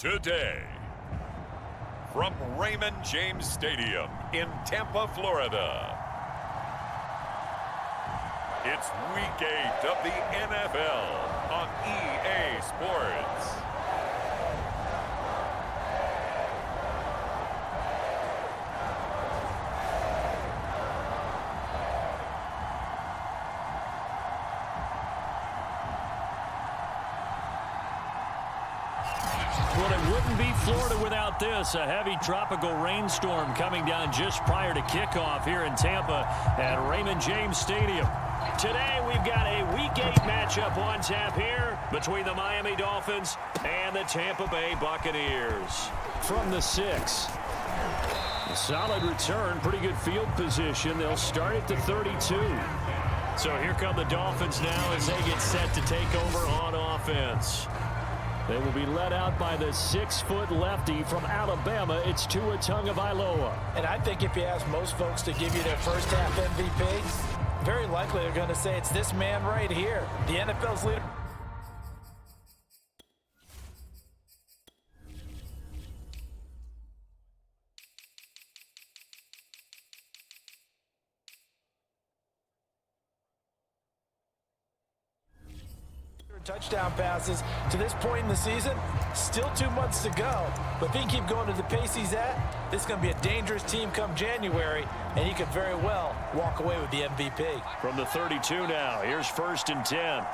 Today, from Raymond James Stadium in Tampa, Florida, it's Week 8 of the NFL on EA Sports. Well, it wouldn't be Florida without this. A heavy tropical rainstorm coming down just prior to kickoff here in Tampa at Raymond James Stadium. Today, we've got a Week 8 matchup on tap here between the Miami Dolphins and the Tampa Bay Buccaneers. From the 6. A solid return, pretty good field position. They'll start at the 32. So here come the Dolphins now as they get set to take over on offense. They will be led out by the 6-foot lefty from Alabama. It's Tua Tagovailoa. And I think if you ask most folks to give you their first half MVP, very likely they're going to say it's this man right here, the NFL's leader. Touchdown passes to this point in the season. Still 2 months to go, but if he can keep going to the pace he's at, this is going to be a dangerous team come January, and he could very well walk away with the MVP. From the 32 now, here's 1st and 10.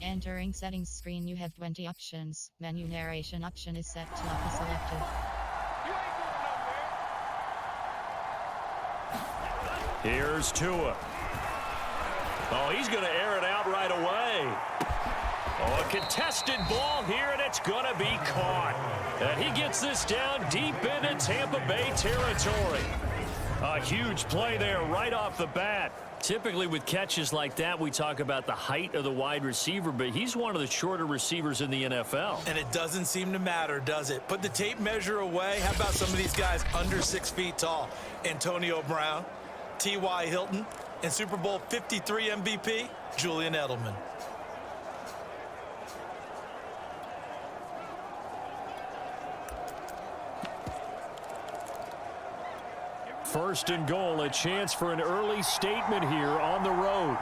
Entering settings screen, you have 20 options. Menu narration option is set to auto selected. Here's Tua. Oh, he's going to air it out right away. Oh, a contested ball here, and it's going to be caught. And he gets this down deep into Tampa Bay territory. A huge play there right off the bat. Typically with catches like that, we talk about the height of the wide receiver, but he's one of the shorter receivers in the NFL. And it doesn't seem to matter, does it? Put the tape measure away. How about some of these guys under 6 feet tall? Antonio Brown, T.Y. Hilton, and Super Bowl 53 MVP, Julian Edelman. First and goal, a chance for an early statement here on the road.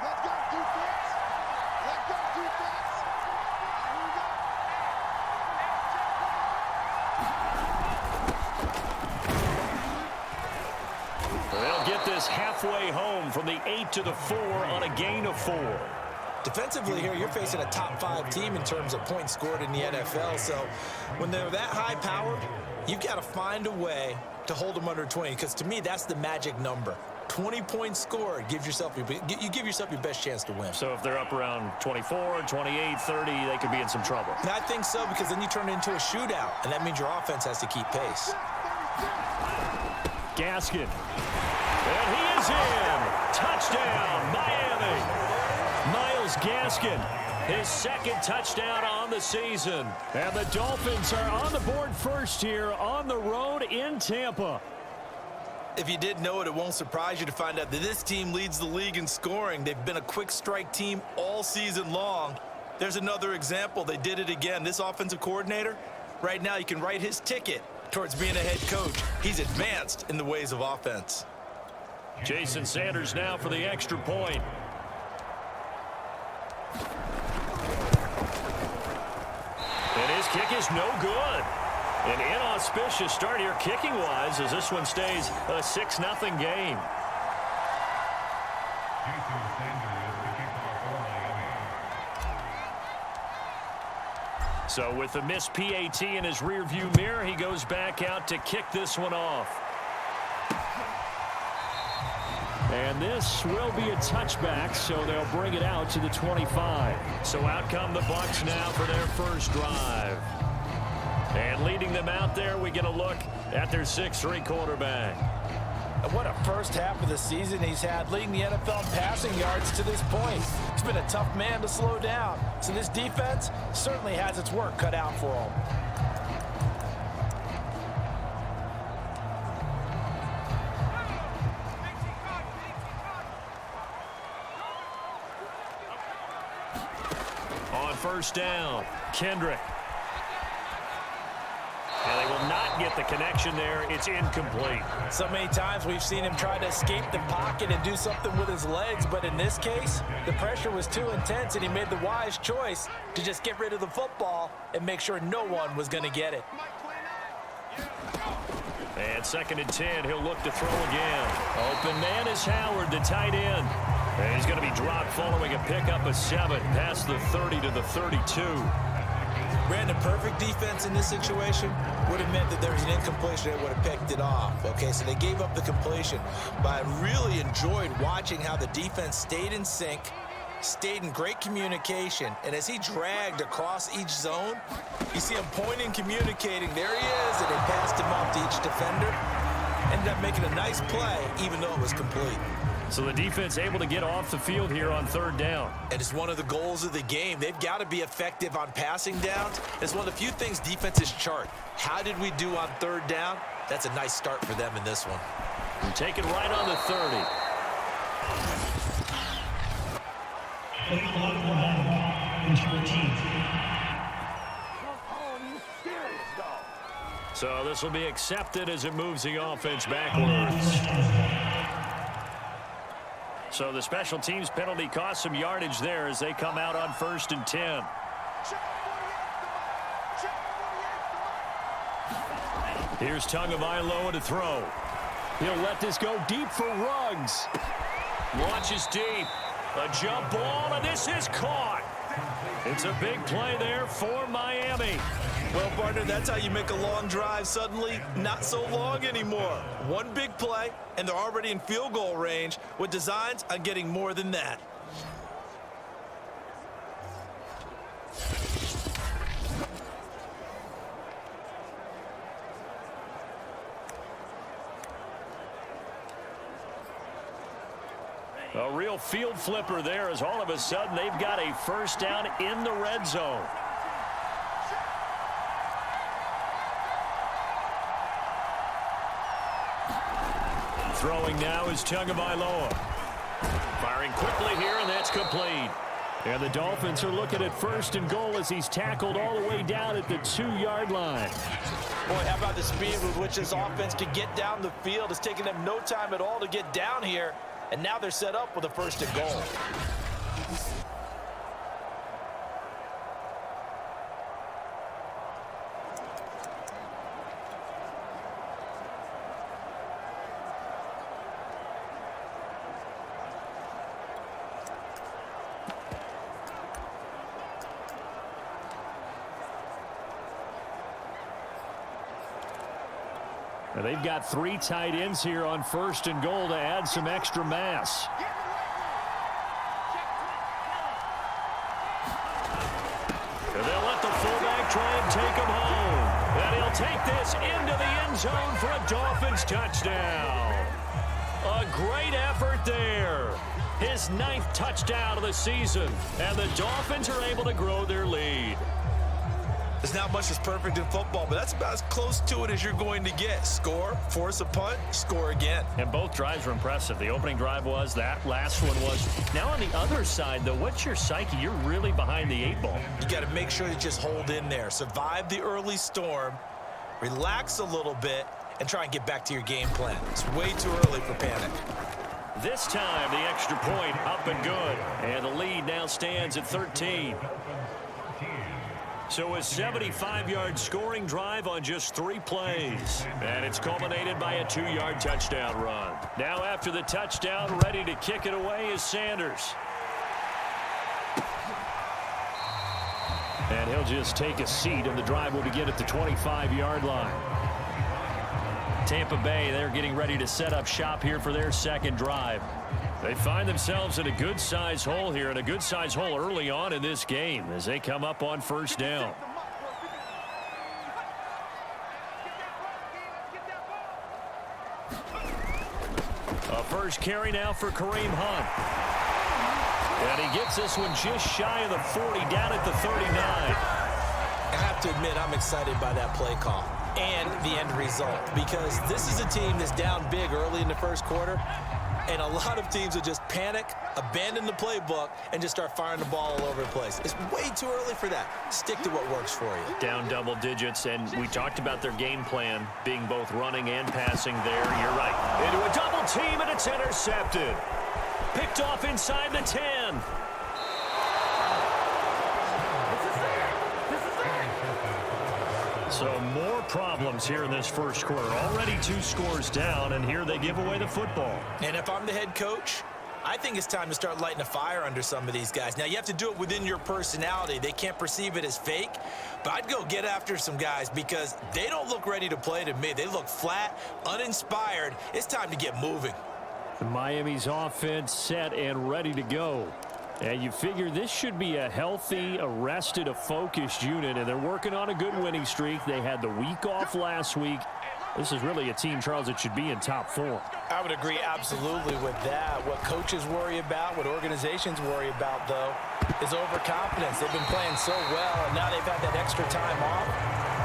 They'll get this halfway home from the 8 to the 4 on a gain of 4. Defensively here, you're facing a top 5 team in terms of points scored in the NFL. So when they're that high powered, you've got to find a way to hold them under 20, because to me, that's the magic number. 20 points scored, you give yourself your best chance to win. So if they're up around 24, 28, 30, they could be in some trouble. And I think so, because then you turn it into a shootout, and that means your offense has to keep pace. Gaskin. And he is in. Touchdown, Miami. Myles Gaskin, his 2nd touchdown on the season. And the Dolphins are on the board first here on the road in Tampa. If you didn't know it, it won't surprise you to find out that this team leads the league in scoring. They've been a quick strike team all season long. There's another example. They did it again. This offensive coordinator, right now you can write his ticket towards being a head coach. He's advanced in the ways of offense. Jason Sanders now for the extra point. And his kick is no good. An inauspicious start here kicking-wise as this one stays a 6-0 game. So with the missed PAT in his rearview mirror, he goes back out to kick this one off. And this will be a touchback, so they'll bring it out to the 25. So out come the Bucs now for their first drive. And leading them out there, we get a look at their 6'3" quarterback. And what a first half of the season he's had, leading the NFL in passing yards to this point. He's been a tough man to slow down. So this defense certainly has its work cut out for him. on first down. Kendrick. And they will not get the connection there. It's incomplete. So many times we've seen him try to escape the pocket and do something with his legs, but in this case, the pressure was too intense, and he made the wise choice to just get rid of the football and make sure no one was going to get it. And 2nd and 10, he'll look to throw again. Open man is Howard, the tight end. And he's going to be dropped following a pickup of 7 past the 30 to the 32. Brandon, perfect defense in this situation would have meant that there was an incompletion that would have picked it off. Okay, so they gave up the completion. But I really enjoyed watching how the defense stayed in sync, stayed in great communication, and as he dragged across each zone, you see him pointing, communicating. There he is, and they passed him off to each defender. Ended up making a nice play, even though it was complete. So the defense able to get off the field here on 3rd down. And it's one of the goals of the game. They've got to be effective on passing downs. It's one of the few things defenses chart. How did we do on 3rd down? That's a nice start for them in this one. And take it right on the 30. So this will be accepted as it moves the offense backwards. So the special teams penalty cost some yardage there as they come out on 1st and 10. Here's Tagovailoa to throw. He'll let this go deep for Ruggs. Launches deep. A jump ball, and this is caught. It's a big play there for Miami. Well, partner, that's how you make a long drive suddenly not so long anymore. One big play, and they're already in field goal range with designs on getting more than that. A real field flipper there as all of a sudden they've got a 1st down in the red zone. Throwing now is Tagovailoa. Firing quickly here, and that's complete. And the Dolphins are looking at 1st and goal as he's tackled all the way down at the 2-yard line. Boy, how about the speed with which this offense could get down the field? It's taken them no time at all to get down here, and now they're set up with a 1st and goal. Now they've got 3 tight ends here on 1st and goal to add some extra mass. And they'll let the fullback try and take him home. And he'll take this into the end zone for a Dolphins touchdown. A great effort there. His 9th touchdown of the season. And the Dolphins are able to grow their lead. There's not much that's perfect in football, but that's about as close to it as you're going to get. Score, force a punt, score again. And both drives were impressive. The opening drive was, that last one was. Now on the other side, though, what's your psyche? You're really behind the 8 ball. You got to make sure you just hold in there. Survive the early storm, relax a little bit, and try and get back to your game plan. It's way too early for panic. This time, the extra point up and good. And the lead now stands at 13. So a 75-yard scoring drive on just 3 plays. And it's culminated by a 2-yard touchdown run. Now after the touchdown, ready to kick it away is Sanders. And he'll just take a seat, and the drive will begin at the 25-yard line. Tampa Bay, they're getting ready to set up shop here for their 2nd drive. They find themselves in a good-sized hole here, and a good-sized hole early on in this game as they come up on 1st down. A first carry now for Kareem Hunt. And he gets this one just shy of the 40, down at the 39. I have to admit, I'm excited by that play call and the end result, because this is a team that's down big early in the 1st quarter. And a lot of teams will just panic, abandon the playbook, and just start firing the ball all over the place. It's way too early for that. Stick to what works for you. Down double digits, and we talked about their game plan being both running and passing there. You're right. Into a double team, and it's intercepted. Picked off inside the 10. So more problems here in this first quarter. Already 2 scores down, and here they give away the football. And if I'm the head coach, I think it's time to start lighting a fire under some of these guys. Now, you have to do it within your personality. They can't perceive it as fake. But I'd go get after some guys because they don't look ready to play to me. They look flat, uninspired. It's time to get moving. Miami's offense set and ready to go. And you figure this should be a healthy, a rested, a focused unit, and they're working on a good winning streak. They had the week off last week. This is really a team, Charles, that should be in top 4. I would agree absolutely with that. What coaches worry about, what organizations worry about, though, is overconfidence. They've been playing so well, and now they've had that extra time off.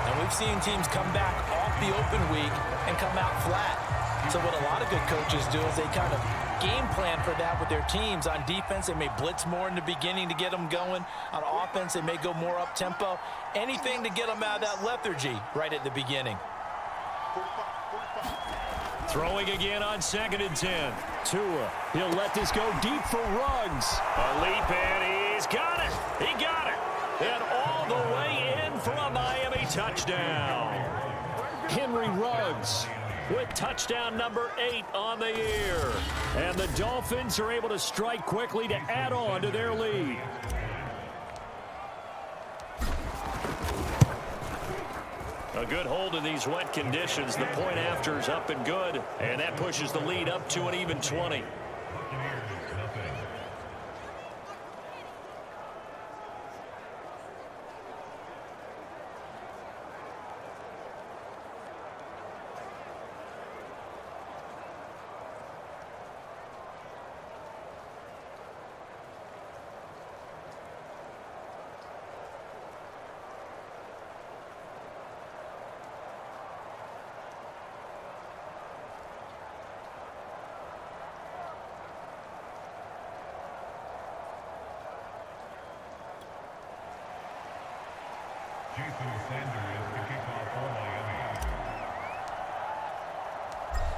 And we've seen teams come back off the open week and come out flat. So what a lot of good coaches do is they kind of game plan for that with their teams. On defense, they may blitz more in the beginning to get them going. On offense, they may go more up-tempo. Anything to get them out of that lethargy right at the beginning. Throwing again on 2nd and 10. Tua, he'll let this go deep for Ruggs. A leap, and he's got it. He got it. And all the way in for a Miami touchdown. Henry Ruggs with touchdown number 8 on the year. And the Dolphins are able to strike quickly to add on to their lead. A good hold in these wet conditions. The point after is up and good. And that pushes the lead up to an even 20.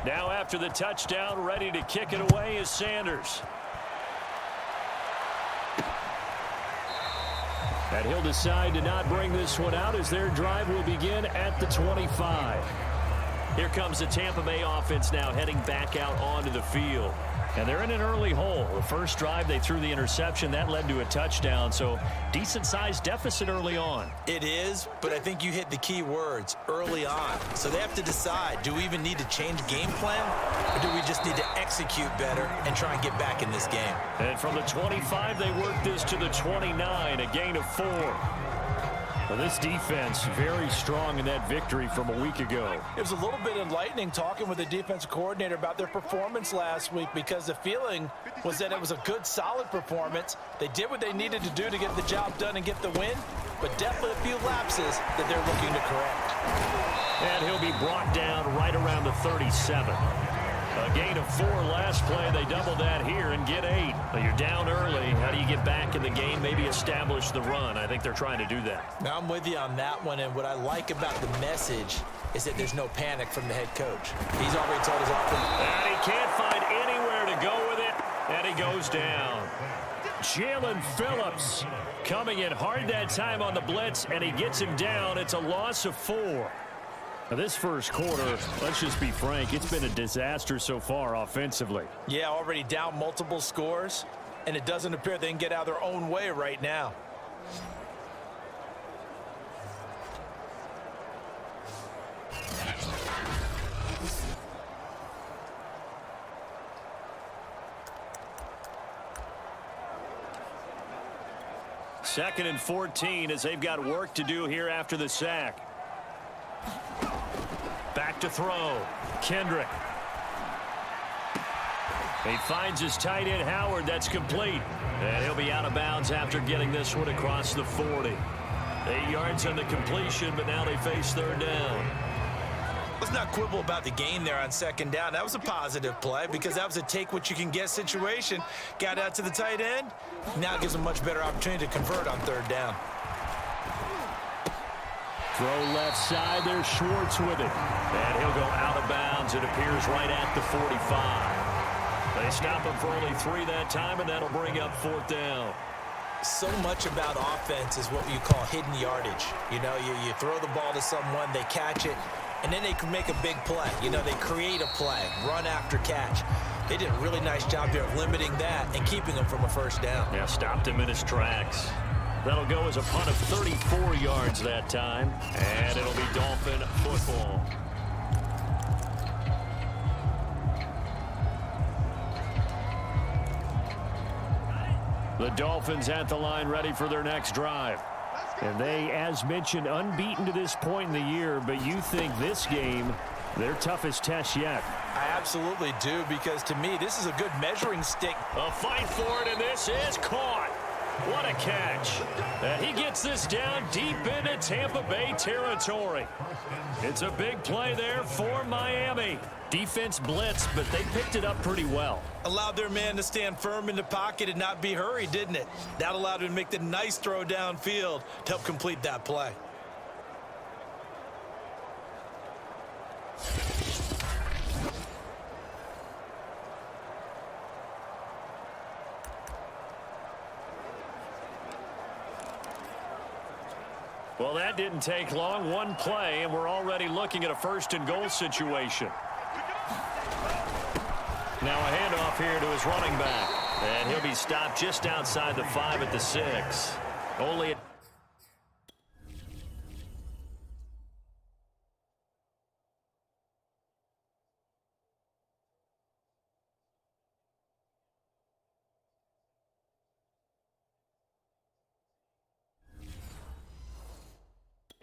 Now after the touchdown, ready to kick it away is Sanders. And he'll decide to not bring this one out as their drive will begin at the 25. Here comes the Tampa Bay offense now heading back out onto the field. And they're in an early hole. The first drive, they threw the interception. That led to a touchdown, so decent-sized deficit early on. It is, but I think you hit the key words, early on. So they have to decide, do we even need to change game plan, or do we just need to execute better and try and get back in this game? And from the 25, they work this to the 29, a gain of 4. Well, this defense very strong in that victory from a week ago. It was a little bit enlightening talking with the defensive coordinator about their performance last week because the feeling was that it was a good, solid performance. They did what they needed to do to get the job done and get the win, but definitely a few lapses that they're looking to correct. And he'll be brought down right around the 37. A gain of 4 last play. They double that here and get 8. But you're down early. How do you get back in the game? Maybe establish the run. I think they're trying to do that. Now, I'm with you on that one, and what I like about the message is that there's no panic from the head coach. He's already told his offense. And he can't find anywhere to go with it, and he goes down. Jalen Phillips coming in hard that time on the blitz, and he gets him down. It's a loss of 4. Now this first quarter, let's just be frank, it's been a disaster so far offensively. Yeah, already down multiple scores, and it doesn't appear they can get out of their own way right now. Second and 14 as they've got work to do here after the sack. Back to throw. Kendrick. He finds his tight end, Howard. That's complete. And he'll be out of bounds after getting this one across the 40. 8 yards on the completion, but now they face third down. Let's not quibble about the gain there on second down. That was a positive play because that was a take-what-you-can-get situation. Got out to the tight end. Now it gives them much better opportunity to convert on third down. Throw left side. There's Schwartz with it. And he'll go out of bounds. It appears right at the 45. They stop him for only 3 that time, and that'll bring up fourth down. So much about offense is what you call hidden yardage. You know, you throw the ball to someone, they catch it, and then they can make a big play. You know, they create a play, run after catch. They did a really nice job there of limiting that and keeping him from a first down. Yeah, stopped him in his tracks. That'll go as a punt of 34 yards that time, and it'll be Dolphin football. The Dolphins at the line ready for their next drive. And they, as mentioned, unbeaten to this point in the year, but you think this game, their toughest test yet. I absolutely do, because to me, this is a good measuring stick. A fight for it, and this is caught. What a catch. And he gets this down deep into Tampa Bay territory. It's a big play there for Miami. Defense blitzed, but they picked it up pretty well. Allowed their man to stand firm in the pocket and not be hurried, didn't it? That allowed him to make the nice throw downfield to help complete that play. Well, that didn't take long. One play, and we're already looking at a first-and-goal situation. Now a handoff here to his running back. And he'll be stopped just outside the 5 at the 6. Only a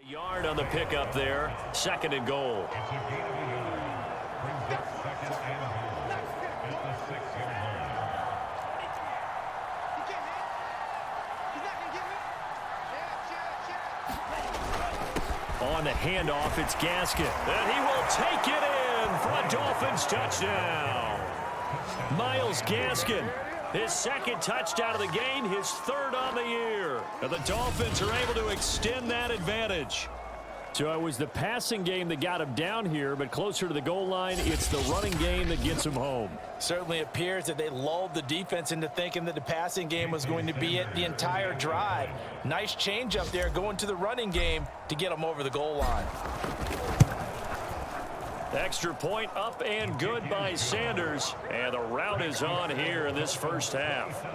yard on the pickup there. Second and goal. On the handoff, it's Gaskin. And he will take it in for a Dolphins touchdown. Myles Gaskin, his second touchdown of the game, his third on the year. And the Dolphins are able to extend that advantage. So it was the passing game that got him down here, but closer to the goal line, it's the running game that gets him home. Certainly appears that they lulled the defense into thinking that the passing game was going to be it the entire drive. Nice change up there going to the running game to get them over the goal line. Extra point up and good by Sanders. And the rout is on here in this first half.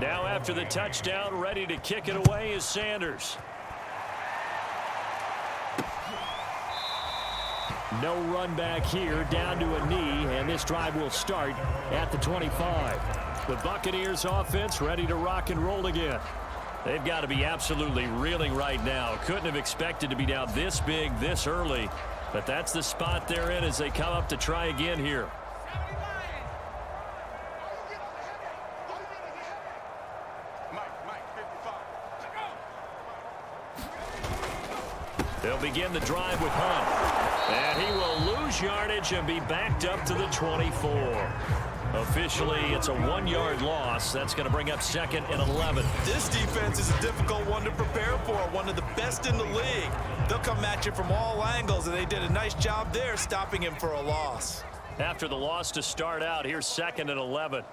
Now after the touchdown, ready to kick it away is Sanders. No run back here, down to a knee, and this drive will start at the 25. The Buccaneers offense ready to rock and roll again. They've got to be absolutely reeling right now. Couldn't have expected to be down this big this early, but that's the spot they're in as they come up to try again here. They'll begin the drive with Hunt. And he will lose yardage and be backed up to the 24. Officially, it's a 1-yard loss. That's going to bring up second and 11. This defense is a difficult one to prepare for, one of the best in the league. They'll come at you from all angles, and they did a nice job there stopping him for a loss. After the loss to start out, here's second and 11.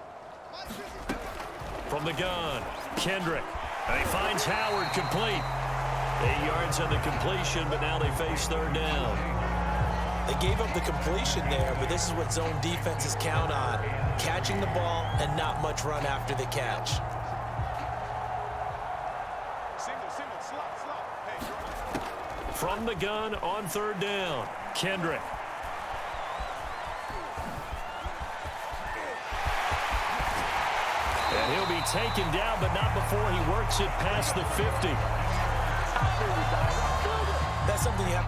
From the gun, Kendrick. And he finds Howard complete. 8 yards on the completion, but now they face third down. They gave up the completion there, but this is what zone defenses count on. Catching the ball and not much run after the catch. From the gun on third down, Kendrick. And he'll be taken down, but not before he works it past the 50. That's something you have.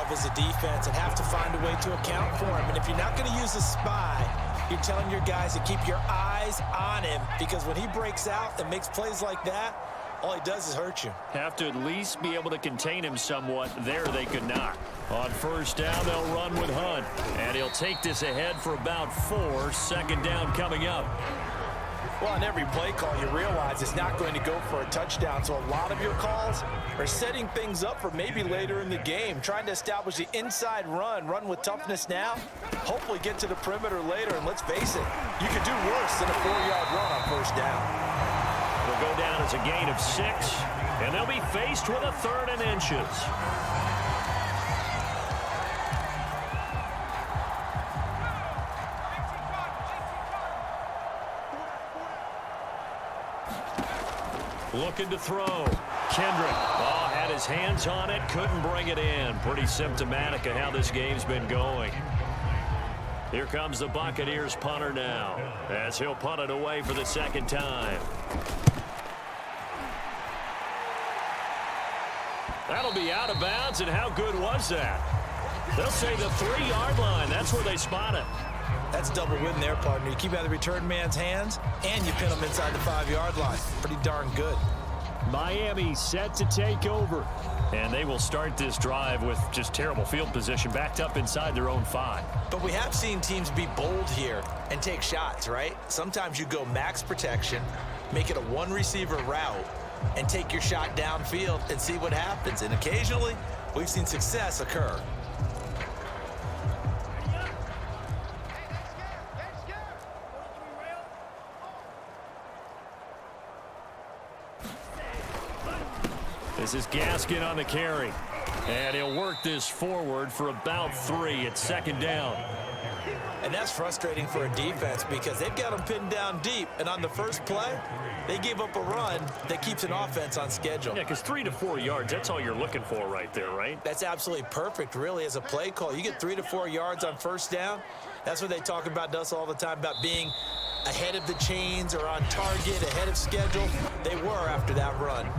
have as a defense and have to find a way to account for him. And if you're not going to use a spy, you're telling your guys to keep your eyes on him, because when he breaks out and makes plays like that, all he does is hurt you. Have to at least be able to contain him somewhat. There they could not. On first down, they'll run with Hunt. And he'll take this ahead for about 4. Second down coming up. Well, on every play call, you realize it's not going to go for a touchdown. So a lot of your calls are setting things up for maybe later in the game, trying to establish the inside run with toughness now, hopefully get to the perimeter later. And let's face it, you could do worse than a 4-yard run on first down. It'll go down as a gain of 6, and they'll be faced with a 3rd and inches. Looking to throw. Kendrick, had his hands on it, couldn't bring it in. Pretty symptomatic of how this game's been going. Here comes the Buccaneers punter now, as he'll punt it away for the second time. That'll be out of bounds, and how good was that? They'll say the 3-yard line. That's where they spot it. That's double win there, partner. You keep out of the return man's hands, and you pin him inside the 5-yard line. Pretty darn good. Miami set to take over. And they will start this drive with just terrible field position, backed up inside their own 5. But we have seen teams be bold here and take shots, right? Sometimes you go max protection, make it a one-receiver route, and take your shot downfield and see what happens. And occasionally, we've seen success occur. This is Gaskin on the carry. And he'll work this forward for about 3. It's second down. And that's frustrating for a defense because they've got them pinned down deep. And on the first play, they gave up a run that keeps an offense on schedule. Yeah, because 3 to 4 yards, that's all you're looking for right there, right? That's absolutely perfect, really, as a play call. You get 3 to 4 yards on first down. That's what they talk about to us all the time, about being ahead of the chains or on target, ahead of schedule. They were after that run.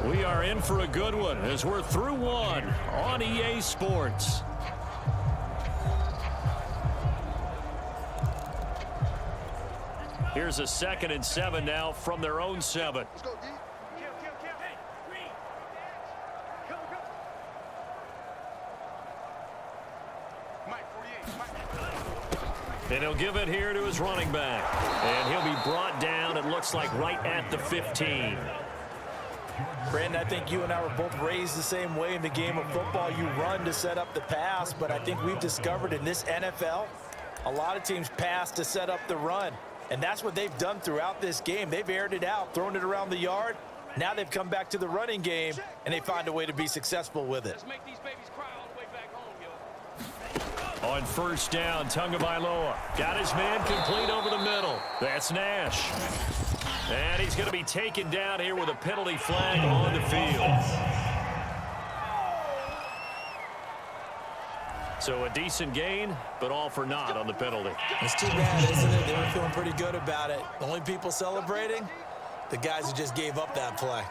We are in for a good one as we're through one on EA Sports. Here's a 2nd and 7 now from their own 7. And he'll give it here to his running back. And he'll be brought down, it looks like, right at the 15. Brandon, I think you and I were both raised the same way in the game of football. You run to set up the pass, but I think we've discovered in this NFL, a lot of teams pass to set up the run. And that's what they've done throughout this game. They've aired it out, thrown it around the yard. Now they've come back to the running game, and they find a way to be successful with it. On first down, Tagovailoa got his man complete over the middle. That's Nash. And he's going to be taken down here with a penalty flag on the field. So a decent gain, but all for naught on the penalty. It's too bad, isn't it? They were feeling pretty good about it. The only people celebrating, the guys who just gave up that play.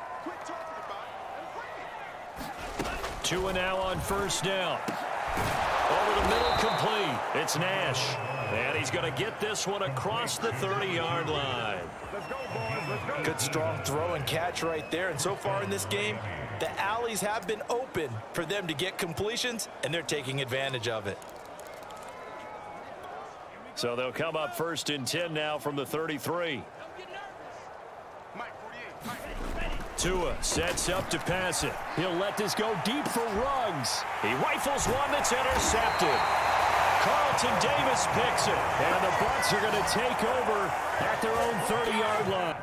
2 and now on first down. Over the middle, complete. It's Nash. And he's going to get this one across the 30-yard line. Good strong throw and catch right there. And so far in this game, the alleys have been open for them to get completions, and they're taking advantage of it. So they'll come up 1st and 10 now from the 33. Tua sets up to pass it. He'll let this go deep for Ruggs. He rifles one that's intercepted. Carlton Davis picks it. And the Bucs are going to take over at their own 30-yard line.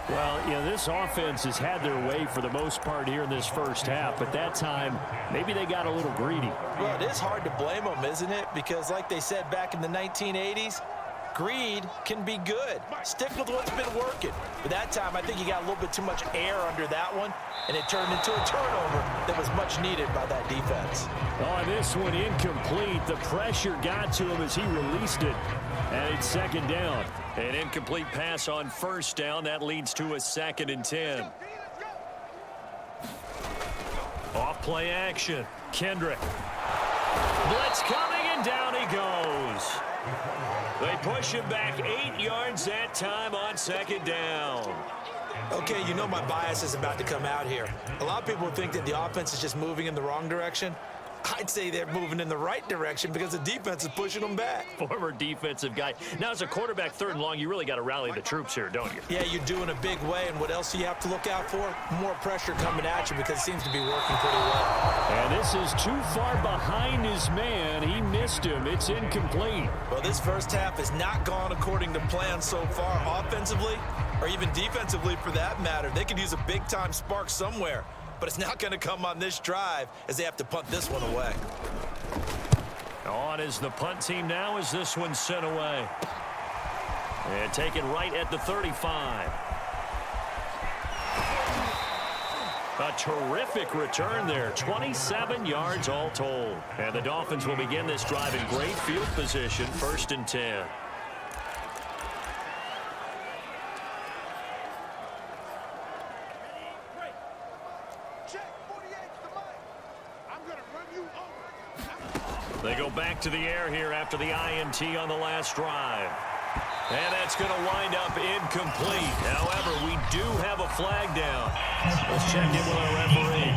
Well, you know, this offense has had their way for the most part here in this first half, but that time, maybe they got a little greedy. Well, it is hard to blame them, isn't it? Because like they said back in the 1980s, greed can be good. Stick with what's been working. But that time, I think you got a little bit too much air under that one, and it turned into a turnover that was much needed by that defense. Oh, this one incomplete. The pressure got to him as he released it. And it's second down. An incomplete pass on first down. That leads to a 2nd and 10. Off play action. Kendrick. Blitz coming, and down he goes. They push him back 8 yards that time on 2nd down. Okay, you know my bias is about to come out here. A lot of people think that the offense is just moving in the wrong direction. I'd say they're moving in the right direction because the defense is pushing them back. Former defensive guy. Now, as a quarterback, 3rd and long, you really got to rally the troops here, don't you? Yeah, you do in a big way. And what else do you have to look out for? More pressure coming at you because it seems to be working pretty well. And this is too far behind his man. He missed him. It's incomplete. Well, this first half has not gone according to plan so far offensively or even defensively for that matter. They could use a big-time spark somewhere. But it's not going to come on this drive as they have to punt this one away. On is the punt team now as this one's sent away. And taken right at the 35. A terrific return there. 27 yards all told. And the Dolphins will begin this drive in great field position. 1st and 10. They go back to the air here after the INT on the last drive. And that's going to wind up incomplete. However, we do have a flag down. Let's check in with our referee.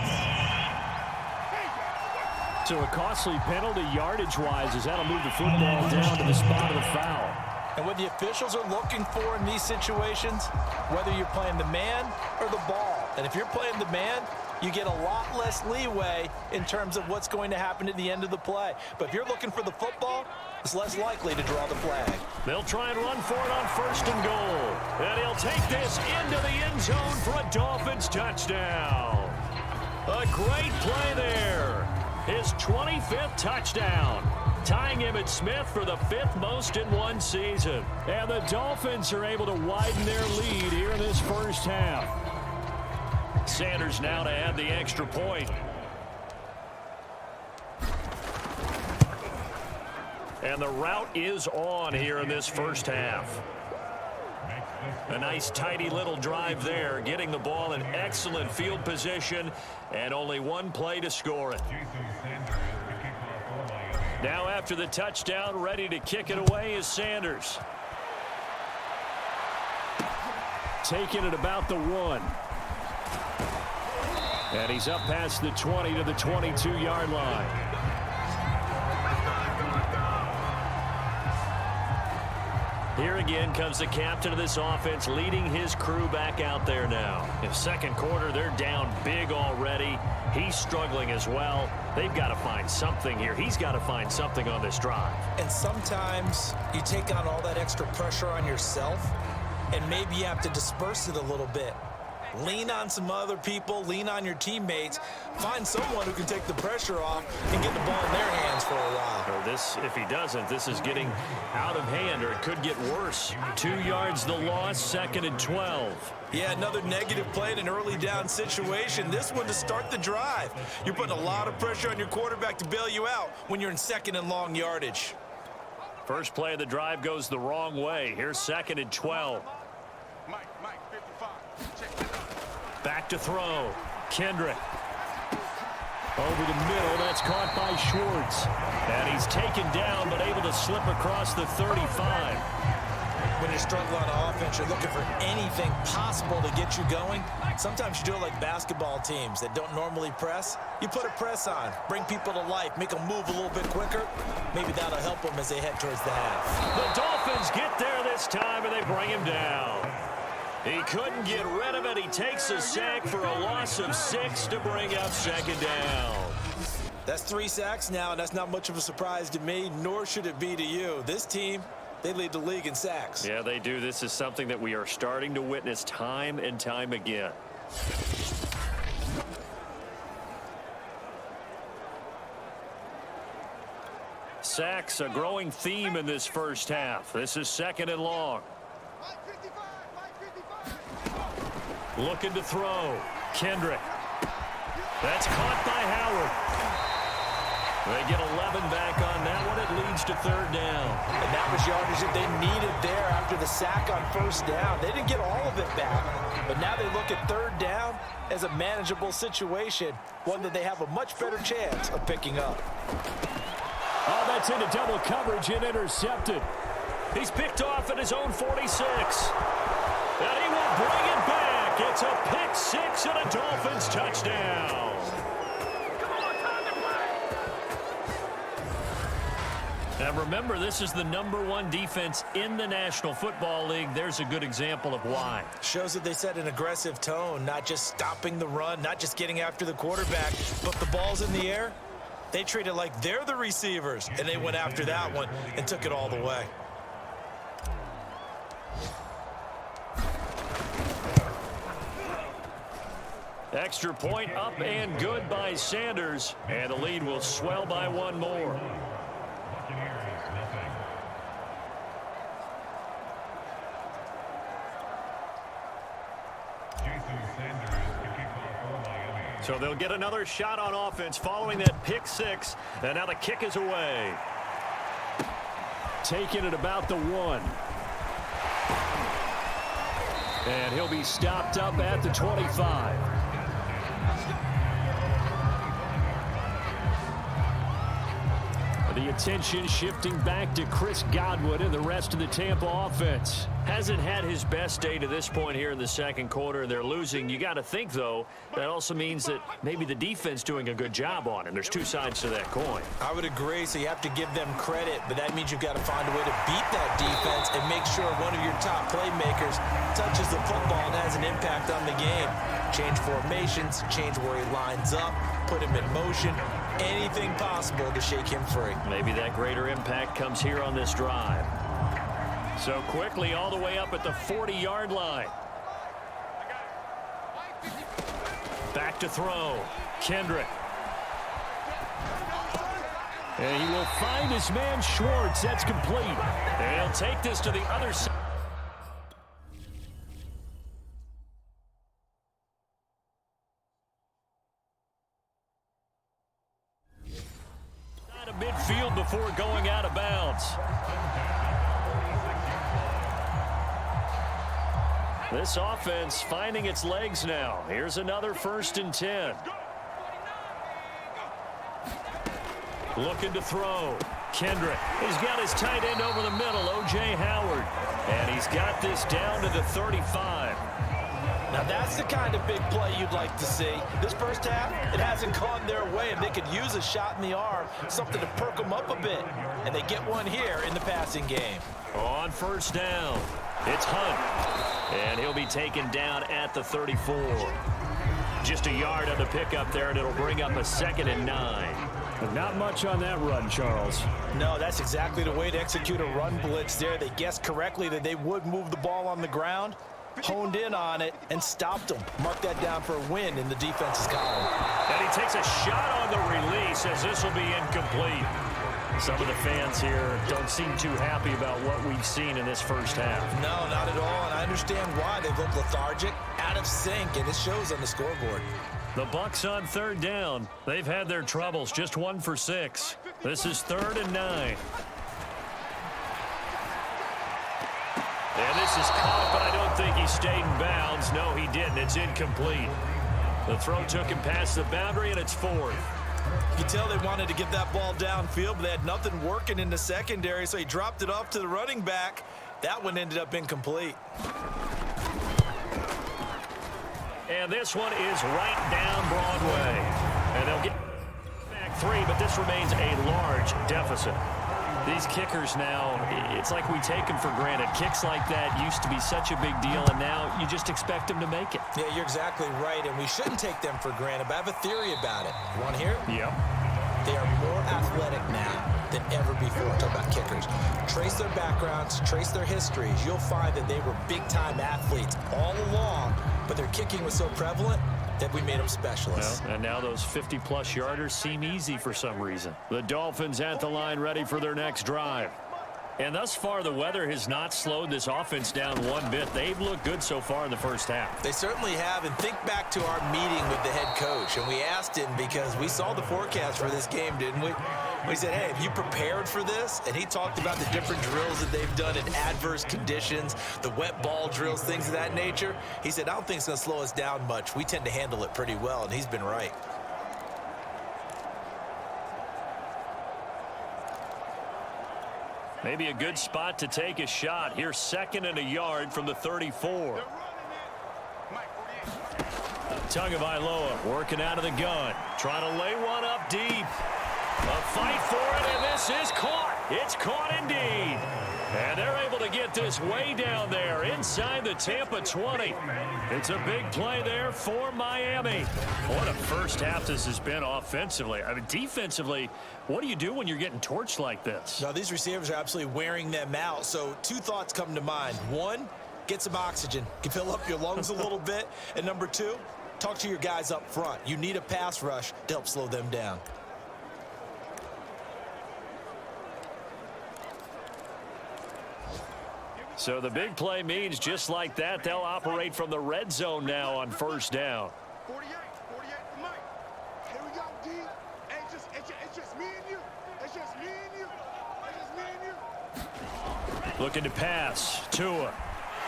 So a costly penalty yardage-wise as that'll move the football down to the spot of the foul. And what the officials are looking for in these situations, whether you're playing the man or the ball. And if you're playing the man, you get a lot less leeway in terms of what's going to happen at the end of the play. But if you're looking for the football, it's less likely to draw the flag. They'll try and run for it on 1st and goal. And he'll take this into the end zone for a Dolphins touchdown. A great play there. His 25th touchdown. Tying Emmitt Smith for the 5th most in one season. And the Dolphins are able to widen their lead here in this first half. Sanders now to add the extra point. And the route is on here in this first half. A nice tidy little drive there, getting the ball in excellent field position and only one play to score it. Now after the touchdown, ready to kick it away is Sanders. Taking it about the 1. And he's up past the 20 to the 22-yard line. Here again comes the captain of this offense leading his crew back out there now. In second quarter, they're down big already. He's struggling as well. They've got to find something here. He's got to find something on this drive. And sometimes you take on all that extra pressure on yourself, and maybe you have to disperse it a little bit. Lean on some other people, lean on your teammates, find someone who can take the pressure off and get the ball in their hands for a while. Or this, if he doesn't, this is getting out of hand, or it could get worse. 2 yards the loss, 2nd and 12. Yeah, another negative play in an early down situation. This one to start the drive. You're putting a lot of pressure on your quarterback to bail you out when you're in 2nd and long yardage. First play of the drive goes the wrong way. Here's 2nd and 12. Back to throw. Kendrick. Over the middle. That's caught by Schwartz. And he's taken down, but able to slip across the 35. When you struggle on offense, you're looking for anything possible to get you going. Sometimes you do it like basketball teams that don't normally press. You put a press on, bring people to life, make them move a little bit quicker. Maybe that'll help them as they head towards the half. The Dolphins get there this time, and they bring him down. He couldn't get rid of it. He takes a sack for a loss of 6 to bring up 2nd down. That's 3 sacks now, and that's not much of a surprise to me, nor should it be to you. This team They lead the league in sacks. Yeah, they do. This is something that we are starting to witness time and time again. Sacks, a growing theme in this first half. This is 2nd and long. Looking to throw. Kendrick. That's caught by Howard. They get 11 back on that one. It leads to 3rd down. And that was yardage that they needed there after the sack on 1st down. They didn't get all of it back, but now they look at 3rd down as a manageable situation, one that they have a much better chance of picking up. Oh, that's into double coverage and intercepted. He's picked off at his own 46. And he will bring it back. It's a pick 6 and a Dolphins touchdown. Now remember, this is the #1 defense in the National Football League. There's a good example of why. Shows that they set an aggressive tone, not just stopping the run, not just getting after the quarterback, but the ball's in the air. They treat it like they're the receivers, and they went after that one and took it all the way. Extra point up and good by Sanders, and the lead will swell by 1 more. So they'll get another shot on offense following that pick 6, and now the kick is away. Taking it about the 1. And he'll be stopped up at the 25. The attention shifting back to Chris Godwin and the rest of the Tampa offense. Hasn't had his best day to this point here in the 2nd quarter. They're losing. You got to think, though, that also means that maybe the defense doing a good job on him. There's 2 sides to that coin. I would agree, so you have to give them credit, but that means you've got to find a way to beat that defense and make sure one of your top playmakers touches the football and has an impact on the game. Change formations, change where he lines up, put him in motion. Anything possible to shake him free. Maybe that greater impact comes here on this drive. So quickly all the way up at the 40-yard line. Back to throw. Kendrick. And he will find his man Schwartz. That's complete. And he'll take this to the other side. Midfield before going out of bounds. This offense finding its legs now. Here's another 1st and 10. Looking to throw. Kendrick. He's got his tight end over the middle, O.J. Howard. And he's got this down to the 35. Now that's the kind of big play you'd like to see. This first half, it hasn't gone their way, and they could use a shot in the arm, something to perk them up a bit. And they get one here in the passing game. On 1st down, it's Hunt. And he'll be taken down at the 34. Just a yard on the pickup there, and it'll bring up a 2nd and 9. But not much on that run, Charles. No, that's exactly the way to execute a run blitz there. They guessed correctly that they would move the ball on the ground, honed in on it, and stopped them. Mark that down for a win in the defense's column. And he takes a shot on the release as this will be incomplete. Some of the fans here don't seem too happy about what we've seen in this first half. No, not at all, and I understand why. They look lethargic, out of sync, and it shows on the scoreboard. The Bucs on 3rd down. They've had their troubles, just 1 for 6. This is 3rd and 9. And this is caught, but I don't think he stayed in bounds. No, he didn't. It's incomplete. The throw took him past the boundary, and it's 4th. You can tell they wanted to get that ball downfield, but they had nothing working in the secondary, so he dropped it off to the running back. That one ended up incomplete. And this one is right down Broadway. And they'll get back 3, but this remains a large deficit. These kickers now, it's like we take them for granted. Kicks like that used to be such a big deal, and now you just expect them to make it. Yeah, you're exactly right, and we shouldn't take them for granted, but I have a theory about it. You want to hear it? Yep. They are more athletic now than ever before. Talk about kickers. Trace their backgrounds, trace their histories. You'll find that they were big-time athletes all along, but their kicking was so prevalent that we made them specialists. Well, and now those 50-plus yarders seem easy for some reason. The Dolphins at the line ready for their next drive. And thus far, the weather has not slowed this offense down one bit. They've looked good so far in the first half. They certainly have. And think back to our meeting with the head coach. And we asked him because we saw the forecast for this game, didn't we? We said, hey, have you prepared for this? And he talked about the different drills that they've done in adverse conditions, the wet ball drills, things of that nature. He said, I don't think it's going to slow us down much. We tend to handle it pretty well, and he's been right. Maybe a good spot to take a shot. Here's 2nd and a yard from the 34. Tagovailoa working out of the gun. Trying to lay one up deep. A fight for it, and this is caught. It's caught indeed. And they're able to get this way down there inside the Tampa 20. It's a big play there for Miami. What a first half this has been offensively. I mean, defensively, what do you do when you're getting torched like this? Now, these receivers are absolutely wearing them out. So 2 thoughts come to mind. 1, get some oxygen. You can fill up your lungs a little bit. And number 2, talk to your guys up front. You need a pass rush to help slow them down. So the big play means just like that, they'll operate from the red zone now on first down. 48 to Mike. Here we go, D. It's just me and you. It's just me and you. It's just me and you. Looking to pass. Tua.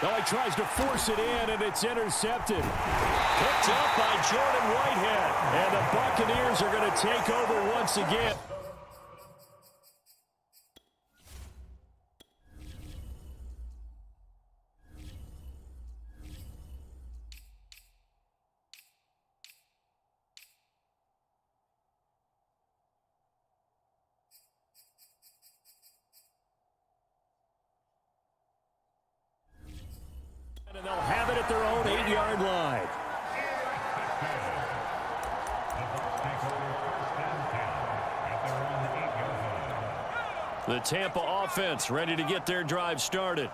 Oh, he tries to force it in, and it's intercepted. Picked up by Jordan Whitehead. And the Buccaneers are going to take over once again. And they'll have it at their own 8-yard line. The Tampa offense ready to get their drive started.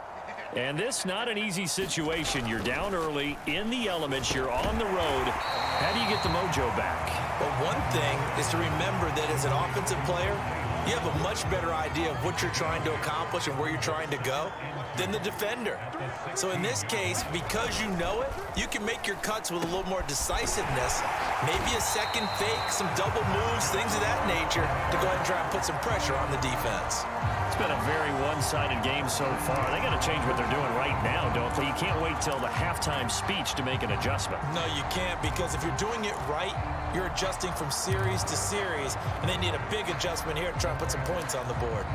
And this not an easy situation. You're down early, in the elements, you're on the road. How do you get the mojo back? Well, one thing is to remember that as an offensive player, you have a much better idea of what you're trying to accomplish and where you're trying to go than the defender. So in this case, because you know it, you can make your cuts with a little more decisiveness, maybe a second fake, some double moves, things of that nature, to go ahead and try and put some pressure on the defense. It's been a very one-sided game so far. They got to change what they're doing right now, don't they? You can't wait till the halftime speech to make an adjustment. No, you can't, because if you're doing it right, you're adjusting from series to series, and they need a big adjustment here to try and put some points on the board.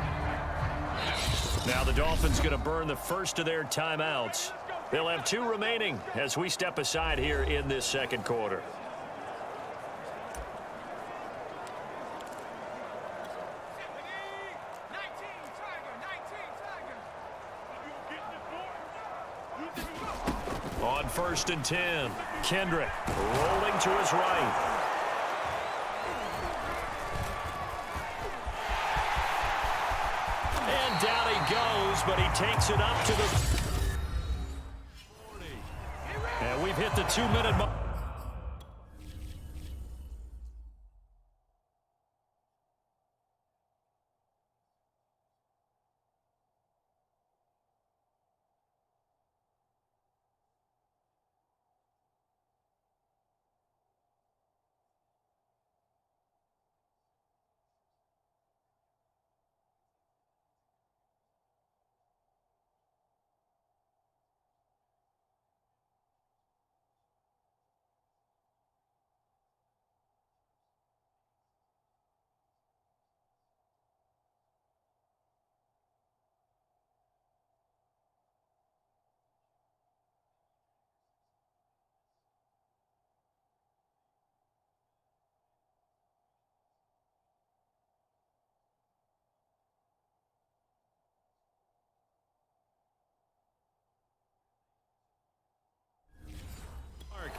Now the Dolphins going to burn the first of their timeouts. They'll have 2 remaining as we step aside here in this second quarter. On 1st and 10, Kendrick rolling to his right. And down he goes, but he takes it up to the 40. And we've hit the 2-minute mark.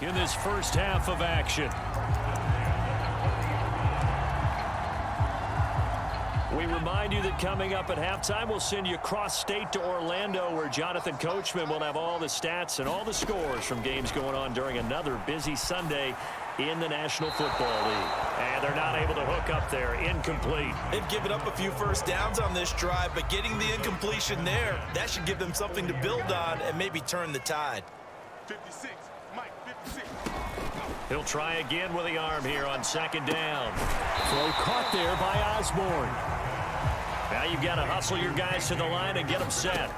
In this first half of action. We remind you that coming up at halftime, we'll send you cross-state to Orlando, where Jonathan Coachman will have all the stats and all the scores from games going on during another busy Sunday in the National Football League. And they're not able to hook up there. Incomplete. They've given up a few first downs on this drive, but getting the incompletion there, that should give them something to build on and maybe turn the tide. 56, Mike, 56. He'll try again with the arm here on second down. Throw caught there by Osborne. Now you've got to hustle your guys to the line and get them set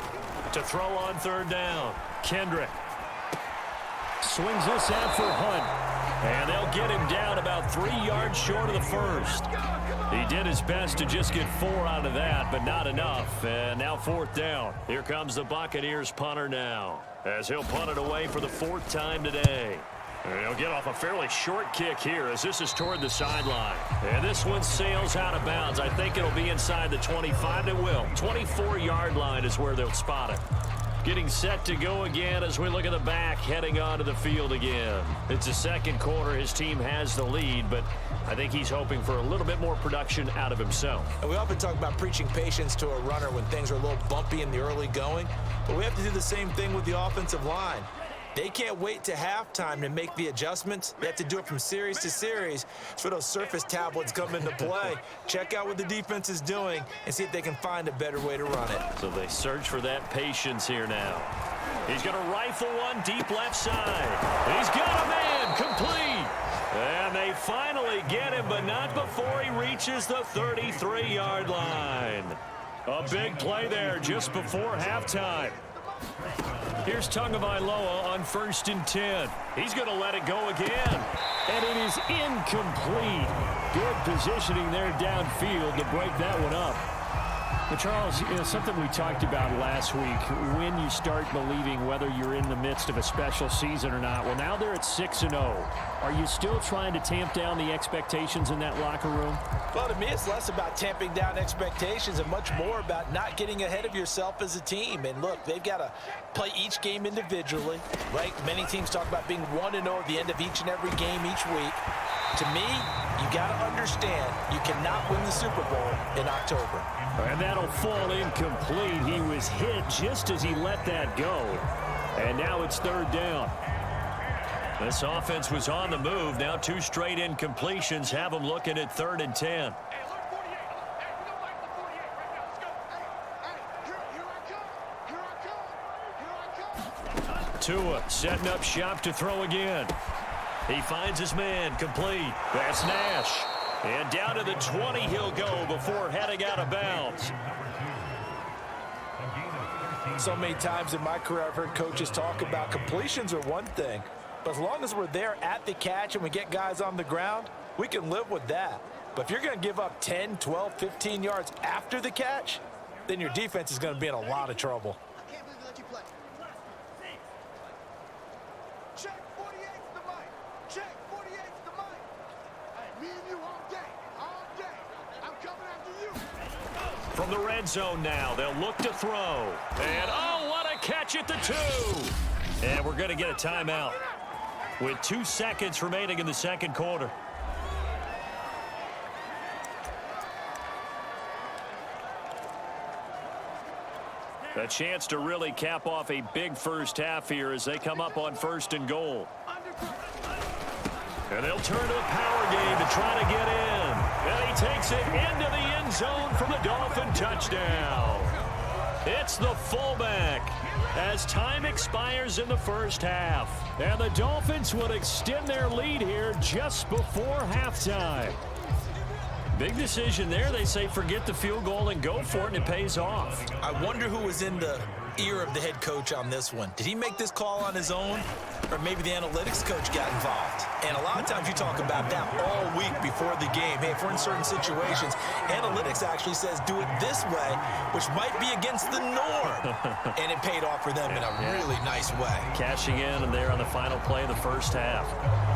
to throw on third down. Kendrick swings this out for Hunt. And they'll get him down about 3 yards short of the first. He did his best to just get 4 out of that, but not enough. And now fourth down. Here comes the Buccaneers punter now, as he'll punt it away for the 4th time today. And he'll get off a fairly short kick here, as this is toward the sideline. And this one sails out of bounds. I think it'll be inside the 25. It will. 24-yard line is where they'll spot it. Getting set to go again as we look at the back, heading onto the field again. It's the second quarter. His team has the lead, but I think he's hoping for a little bit more production out of himself. And we often talk about preaching patience to a runner when things are a little bumpy in the early going, but we have to do the same thing with the offensive line. They can't wait to halftime to make the adjustments. They have to do it from series to series so those surface tablets come into play. Check out what the defense is doing and see if they can find a better way to run it. So they search for that patience here now. He's going to rifle one deep left side. He's got a man complete. And they finally get him, but not before he reaches the 33-yard line. A big play there just before halftime. Here's Tagovailoa on 1st and 10. He's going to let it go again. And it is incomplete. Good positioning there downfield to break that one up. But Charles, something we talked about last week, when you start believing whether you're in the midst of a special season or not. Well, now they're at 6-0. Are you still trying to tamp down the expectations in that locker room? Well, to me, it's less about tamping down expectations and much more about not getting ahead of yourself as a team. And look, they've got to play each game individually, right? Many teams talk about being 1-0 at the end of each and every game each week. To me, you got to understand you cannot win the Super Bowl in October. And that'll fall incomplete. He was hit just as he let that go. And now it's third down. This offense was on the move. Now 2 straight incompletions have them looking at 3rd and 10. Tua setting up shop to throw again. He finds his man complete. That's Nash. And down to the 20 he'll go before heading out of bounds. So many times in my career I've heard coaches talk about completions are one thing, but as long as we're there at the catch and we get guys on the ground, we can live with that. But if you're going to give up 10, 12, 15 yards after the catch, then your defense is going to be in a lot of trouble. I can't believe they let you play. Check 48's the mic. Check 48's the mic. Hey, me and you all day. All day. I'm coming after you. From the red zone now, they'll look to throw. And, oh, what a catch at the 2. And we're going to get a timeout with 2 seconds remaining in the second quarter. A chance to really cap off a big first half here as they come up on 1st and goal. And they'll turn to the power game to try to get in. And he takes it into the end zone for the Dolphin touchdown. It's the fullback as time expires in the first half. And the Dolphins will extend their lead here just before halftime. Big decision there. They say forget the field goal and go for it, and it pays off. I wonder who was in the ear of the head coach on this one. Did he make this call on his own? Or maybe the analytics coach got involved. And a lot of times you talk about that all week before the game. Hey, if we're in certain situations, analytics actually says do it this way, which might be against the norm. And it paid off for them in a really nice way. Cashing in, and they're on the final play of the first half.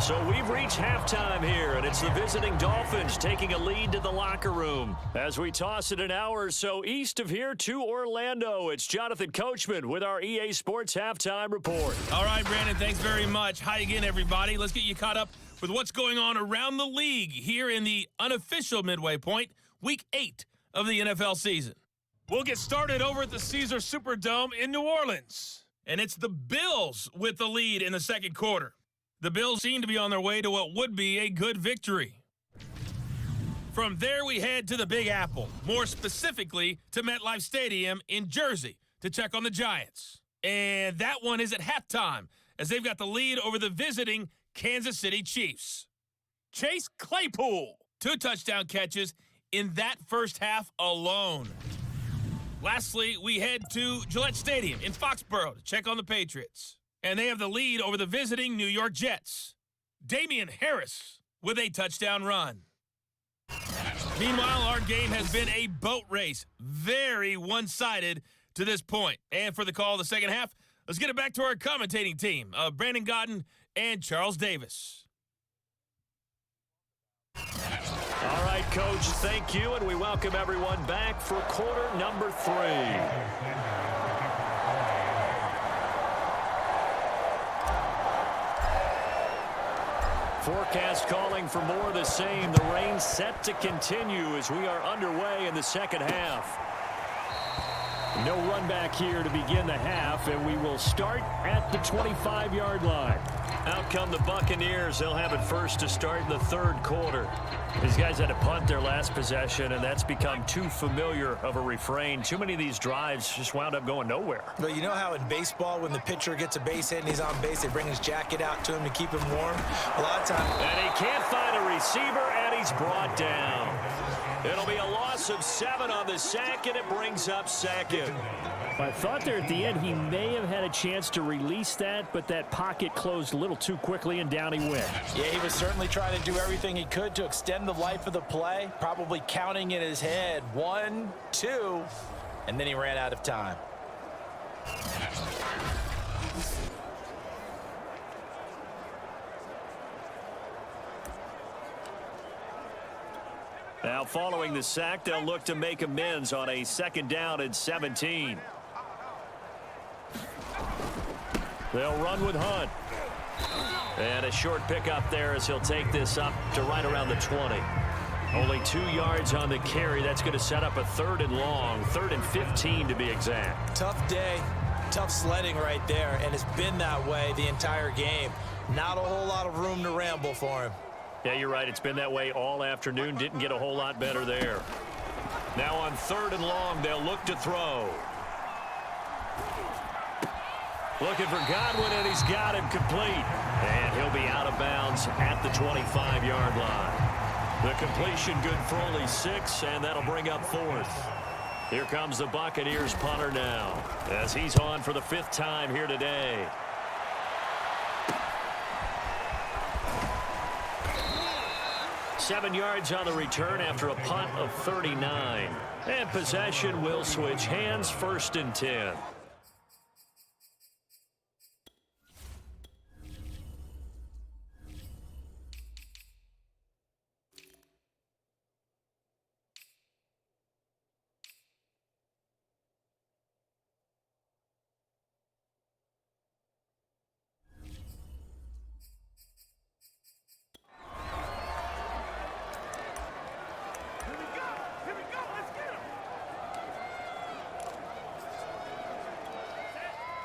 So we've reached halftime here, and it's the visiting Dolphins taking a lead to the locker room. As we toss it an hour or so east of here to Orlando, it's Jonathan Coachman with our EA Sports Halftime Report. All right, Brandon, thanks very much. Hi again, everybody. Let's get you caught up with what's going on around the league here in the unofficial midway point, Week 8 of the NFL season. We'll get started over at the Caesars Superdome in New Orleans. And it's the Bills with the lead in the second quarter. The Bills seem to be on their way to what would be a good victory. From there, we head to the Big Apple, more specifically to MetLife Stadium in Jersey to check on the Giants. And that one is at halftime, as they've got the lead over the visiting Kansas City Chiefs. Chase Claypool, 2 touchdown catches in that first half alone. Lastly, we head to Gillette Stadium in Foxborough to check on the Patriots. And they have the lead over the visiting New York Jets. Damian Harris with a touchdown run. Meanwhile, our game has been a boat race. Very one-sided to this point. And for the call of the second half, let's get it back to our commentating team of Brandon Godden and Charles Davis. All right, Coach, thank you, and we welcome everyone back for quarter number 3. Forecast calling for more of the same. The rain set to continue as we are underway in the second half. No run back here to begin the half, and we will start at the 25-yard line. Out come the Buccaneers. They'll have it first to start in the third quarter. These guys had to punt their last possession, and that's become too familiar of a refrain. Too many of these drives just wound up going nowhere. But you know how in baseball, when the pitcher gets a base hit and he's on base, they bring his jacket out to him to keep him warm? A lot of times. And he can't find a receiver, and he's brought down. It'll be a loss of 7 on the sack, and it brings up second. I thought there at the end he may have had a chance to release that, but that pocket closed a little too quickly, and down he went. Yeah, he was certainly trying to do everything he could to extend the life of the play, probably counting in his head 1, 2, and then he ran out of time. Now, following the sack, they'll look to make amends on a 2nd down and 17. They'll run with Hunt. And a short pickup there as he'll take this up to right around the 20. Only 2 yards on the carry. That's going to set up a 3rd and long, 3rd and 15 to be exact. Tough day, tough sledding right there, and it's been that way the entire game. Not a whole lot of room to ramble for him. Yeah, you're right. It's been that way all afternoon. Didn't get a whole lot better there. Now on 3rd and long, they'll look to throw. Looking for Godwin, and he's got him complete. And he'll be out of bounds at the 25-yard line. The completion good for only 6, and that'll bring up 4th. Here comes the Buccaneers punter now, as he's on for the 5th time here today. Seven yards on the return after a punt of 39. And possession will switch hands, 1st and 10.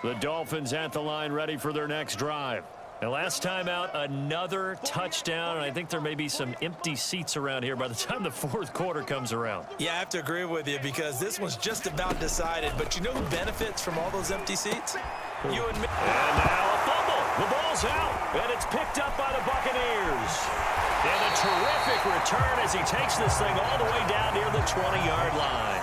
The Dolphins at the line ready for their next drive. And last time out, another touchdown, and I think there may be some empty seats around here by the time the 4th quarter comes around. Yeah, I have to agree with you because this one's just about decided. But you know who benefits from all those empty seats? You and me. And now a fumble. The ball's out, and it's picked up by the Buccaneers. And a terrific return as he takes this thing all the way down near the 20-yard line.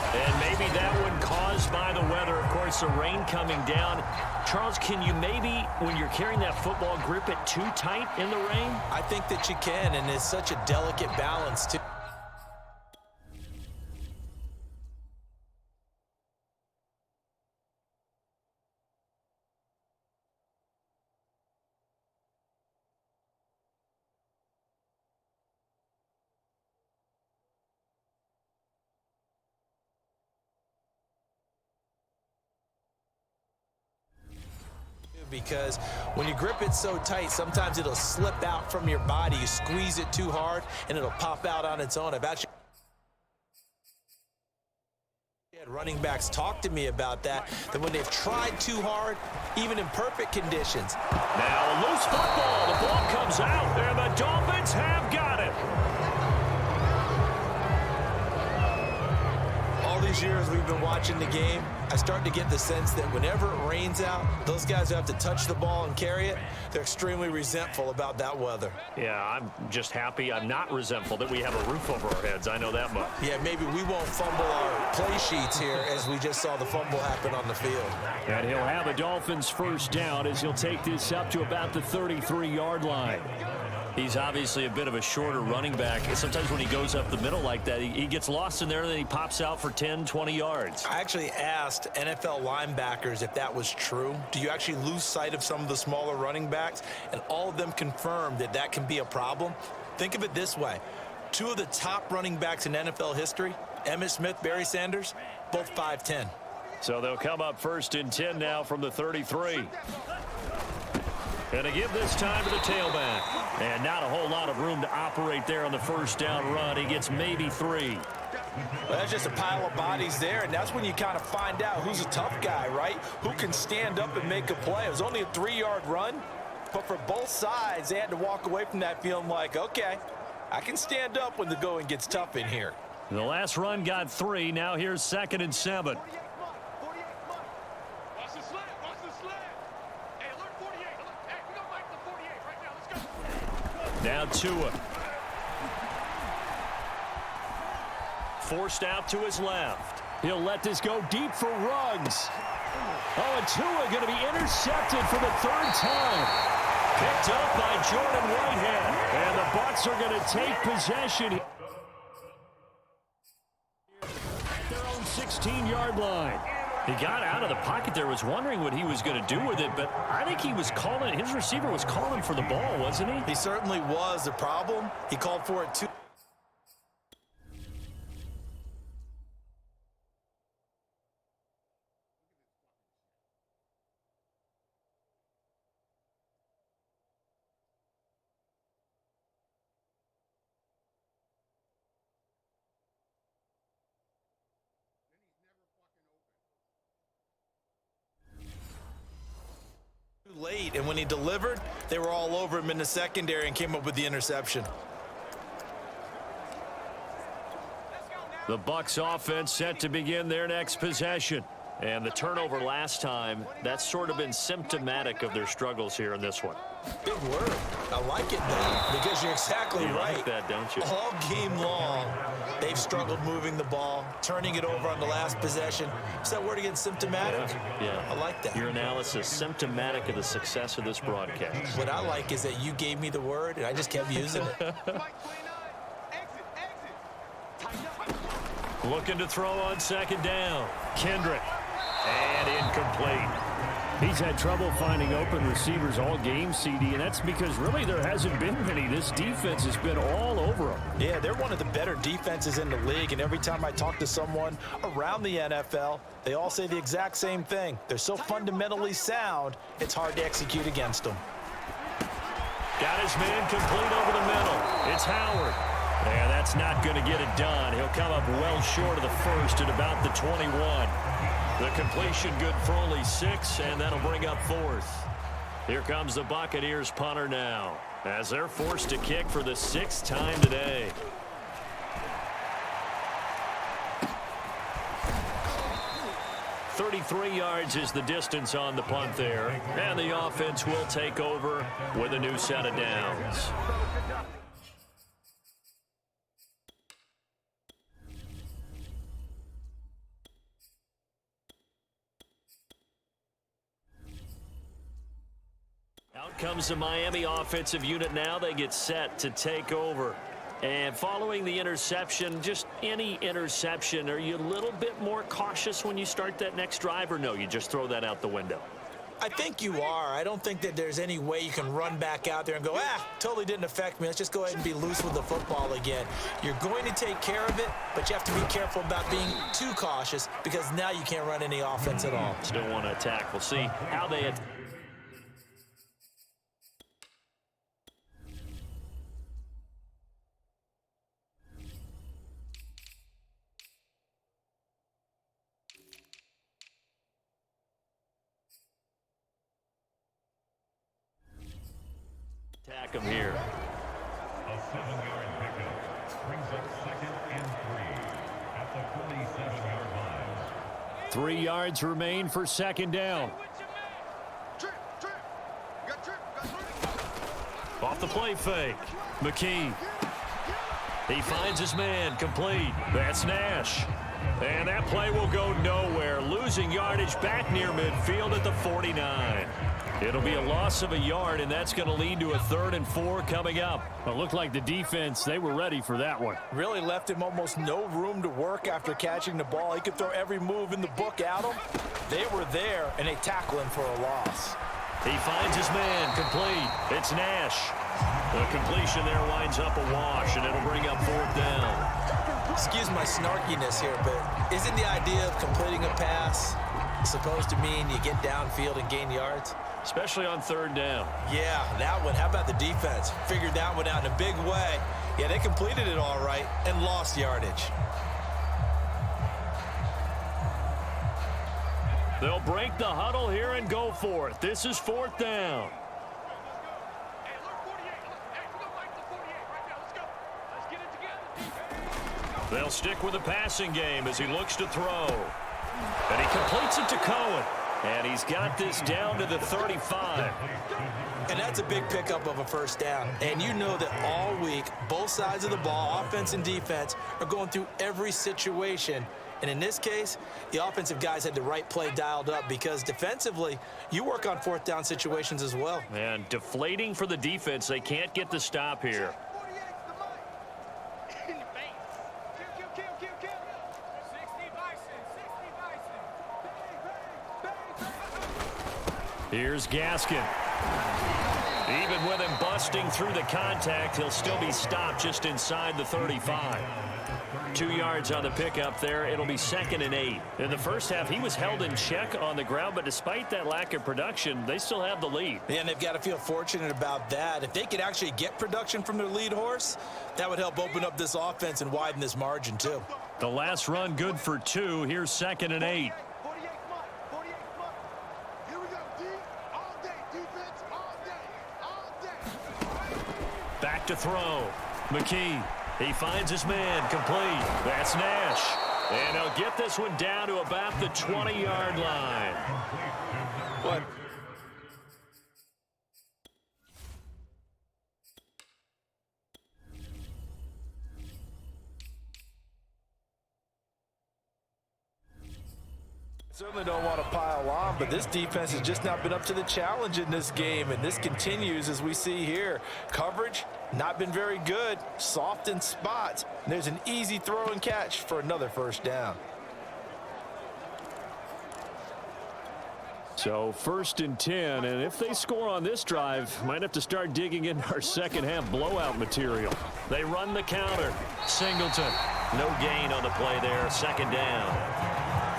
And maybe that one caused by the weather. Of course, the rain coming down. Charles, can you maybe, when you're carrying that football, grip it too tight in the rain? I think that you can, and it's such a delicate balance, too. Because when you grip it so tight, sometimes it'll slip out from your body. You squeeze it too hard, and it'll pop out on its own. Running backs talk to me about that when they've tried too hard, even in perfect conditions. Now a loose football. The ball comes out, and the Dolphins have got it. All these years we've been watching the game, I start to get the sense that whenever it rains out, those guys who have to touch the ball and carry it, they're extremely resentful about that weather. Yeah, I'm just happy I'm not resentful that we have a roof over our heads. I know that much. Yeah, maybe we won't fumble our play sheets here as we just saw the fumble happen on the field. And he'll have a Dolphins first down as he'll take this up to about the 33-yard line. He's obviously a bit of a shorter running back. Sometimes when he goes up the middle like that, he gets lost in there, and then he pops out for 10, 20 yards. I actually asked NFL linebackers if that was true. Do you actually lose sight of some of the smaller running backs? And all of them confirmed that that can be a problem. Think of it this way. Two of the top running backs in NFL history, Emmitt Smith, Barry Sanders, both 5'10". So they'll come up first and 10 now from the 33. And to give this time to the tailback. And not a whole lot of room to operate there on the first down run. He gets maybe 3. Well, that's just a pile of bodies there, and that's when you kind of find out who's a tough guy, right? Who can stand up and make a play. It was only a 3-yard run, but for both sides, they had to walk away from that feeling like, okay, I can stand up when the going gets tough in here. The last run got 3. Now here's 2nd and 7. Now Tua. Forced out to his left. He'll let this go deep for Ruggs. Oh, and Tua going to be intercepted for the 3rd time. Picked up by Jordan Whitehead. And the Bucs are going to take possession. At their own 16-yard line. He got out of the pocket there, was wondering what he was going to do with it, but I think he was calling, his receiver was calling for the ball, wasn't he? He certainly was. The problem, he called for it too. Late, and when he delivered, they were all over him in the secondary and came up with the interception. The Bucs offense set to begin their next possession. And the turnover last time, that's sort of been symptomatic of their struggles here in this one. Big word. I like it, though, because you're exactly right. You like that, don't you? All game long, they've struggled moving the ball, turning it over on the last possession. Is that word again, symptomatic? Yeah. I like that. Your analysis, symptomatic of the success of this broadcast. What I like is that you gave me the word, and I just kept using it. Looking to throw on 2nd down. Kendrick. And incomplete. He's had trouble finding open receivers all game, CD, and that's because really there hasn't been many. This defense has been all over them. Yeah, they're one of the better defenses in the league, and every time I talk to someone around the NFL, they all say the exact same thing. They're so fundamentally sound, it's hard to execute against them. Got his man complete over the middle. It's Howard. And that's not going to get it done. He'll come up well short of the first at about the 21. The completion good for only 6, and that'll bring up 4th. Here comes the Buccaneers punter now, as they're forced to kick for the 6th time today. "33 yards is the distance on the punt there, and the offense will take over with a new set of downs. Out comes the Miami offensive unit now. They get set to take over. And following the interception, just any interception, are you a little bit more cautious when you start that next drive, or no, you just throw that out the window? I think you are. I don't think that there's any way you can run back out there and go, totally didn't affect me. Let's just go ahead and be loose with the football again. You're going to take care of it, but you have to be careful about being too cautious because now you can't run any offense at all. Still want to attack. We'll see how they attack. Back him here. A 7-yard pickup brings up 2nd and 3 at the 47-yard line. 3 yards remain for 2nd down. Off the play fake. McKee. He finds his man, complete. That's Nash. And that play will go nowhere. Losing yardage back near midfield at the 49. It'll be a loss of a yard, and that's going to lead to a 3rd and 4 coming up. Well, it looked like the defense, they were ready for that one. Really left him almost no room to work after catching the ball. He could throw every move in the book at him. They were there, and they tackle him for a loss. He finds his man, complete. It's Nash. The completion there winds up a wash, and it'll bring up 4th down. Excuse my snarkiness here, but isn't the idea of completing a pass supposed to mean you get downfield and gain yards? Especially on 3rd down. Yeah, that one. How about the defense? Figured that one out in a big way. Yeah, they completed it all right and lost yardage. They'll break the huddle here and go for it. This is 4th down. They'll stick with the passing game as he looks to throw. And he completes it to Cohen. And he's got this down to the 35. And that's a big pickup of a 1st down. And you know that all week, both sides of the ball, offense and defense, are going through every situation. And in this case, the offensive guys had the right play dialed up because defensively, you work on 4th down situations as well. And deflating for the defense. They can't get the stop here. Here's Gaskin. Even with him busting through the contact, he'll still be stopped just inside the 35. 2 yards on the pickup there. It'll be 2nd and 8. In the first half, he was held in check on the ground, but despite that lack of production, they still have the lead. Yeah, and they've got to feel fortunate about that. If they could actually get production from their lead horse, that would help open up this offense and widen this margin too. The last run good for 2. Here's 2nd and 8. Back to throw. McKee. He finds his man, complete. That's Nash. And he'll get this one down to about the 20-yard line. What? Certainly don't want to pile on, but this defense has just not been up to the challenge in this game, and this continues as we see here. Coverage, not been very good, soft in spots. There's an easy throw and catch for another 1st down. So 1st and 10, and if they score on this drive, might have to start digging into our 2nd half blowout material. They run the counter. Singleton. No gain on the play there. 2nd down.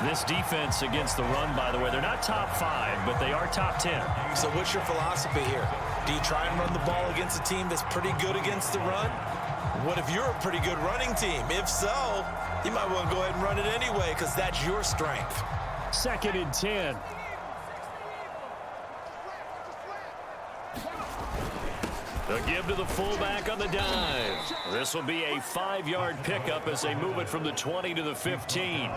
This defense against the run, by the way, they're not top 5, but they are top 10. So what's your philosophy here? Do you try and run the ball against a team that's pretty good against the run? What if you're a pretty good running team? If so, you might want to go ahead and run it anyway because that's your strength. 2nd and 10. The give to the fullback on the dive. This will be a 5-yard pickup as they move it from the 20 to the 15.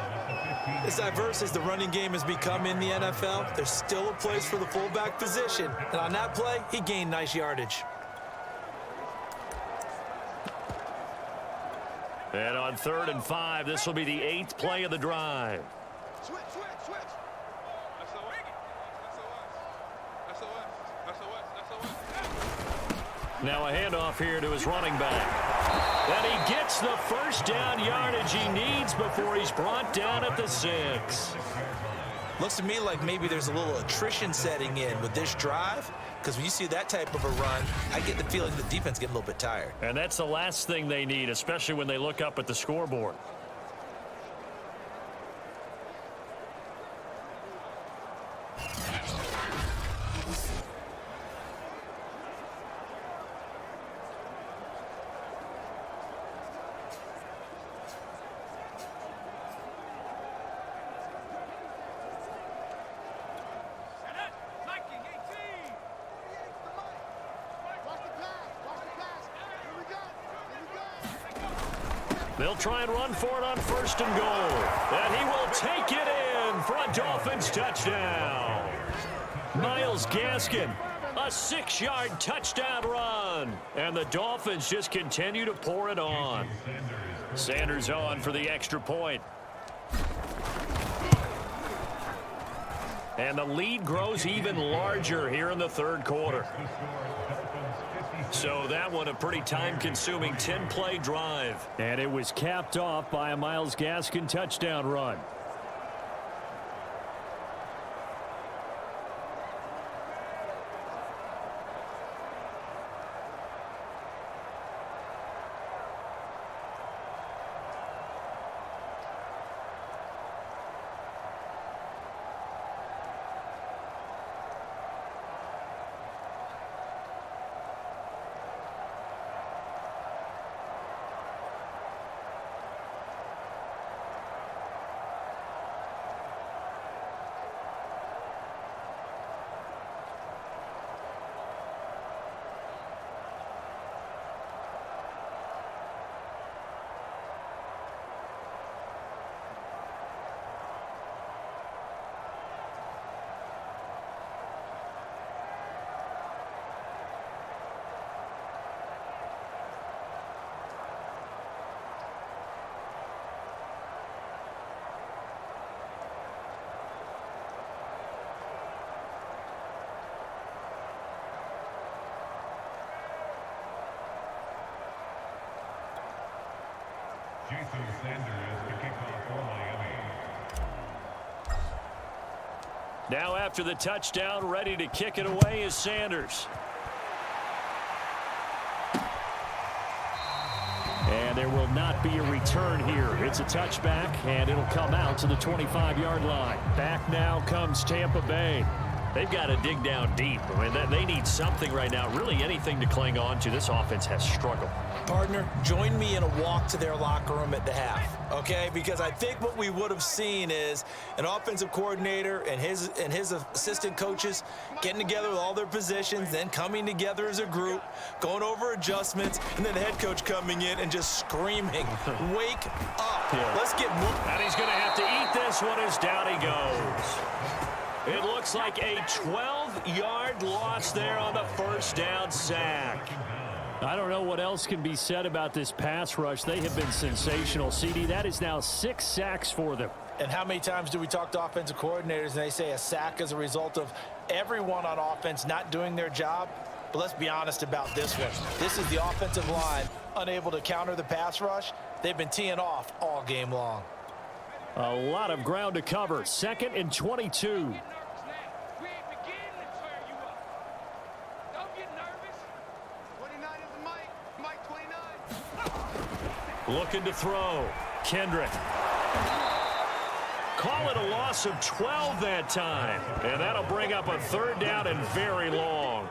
As diverse as the running game has become in the NFL, there's still a place for the fullback position. And on that play, he gained nice yardage. And on 3rd and 5, this will be the 8th play of the drive. Switch. Now a handoff here to his running back. And he gets the 1st down yardage he needs before he's brought down at the 6. Looks to me like maybe there's a little attrition setting in with this drive, because when you see that type of a run, I get the feeling the defense getting a little bit tired. And that's the last thing they need, especially when they look up at the scoreboard. Watch the pass. They'll try and run for it on 1st and goal. And he will take it in for a Dolphins touchdown. Myles Gaskin, a 6-yard touchdown run. And the Dolphins just continue to pour it on. Sanders on for the extra point. And the lead grows even larger here in the 3rd quarter. So that one a pretty time-consuming 10-play drive. And it was capped off by a Myles Gaskin touchdown run. Jason Sanders to kick off for Miami. Now after the touchdown, ready to kick it away is Sanders. And there will not be a return here. It's a touchback, and it'll come out to the 25-yard line. Back now comes Tampa Bay. They've got to dig down deep. I mean, they need something right now, really anything to cling on to. This offense has struggled. Partner, join me in a walk to their locker room at the half, okay? Because I think what we would have seen is an offensive coordinator and his assistant coaches getting together with all their positions, then coming together as a group, going over adjustments, and then the head coach coming in and just screaming, wake up. Yeah. Let's get more. And he's going to have to eat this one as down he goes. It looks like a 12-yard loss there on the 1st down sack. I don't know what else can be said about this pass rush. They have been sensational, CD. That is now 6 sacks for them. And how many times do we talk to offensive coordinators and they say a sack is a result of everyone on offense not doing their job? But let's be honest about this one. This is the offensive line unable to counter the pass rush. They've been teeing off all game long. A lot of ground to cover. 2nd and 22. Looking to throw. Kendrick. Call it a loss of 12 that time. And that'll bring up a 3rd down and very long.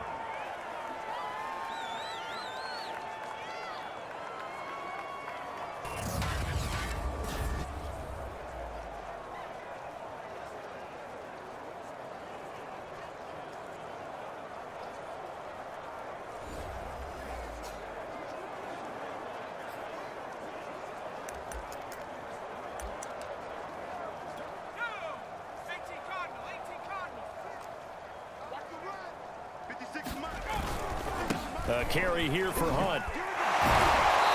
A carry here for Hunt.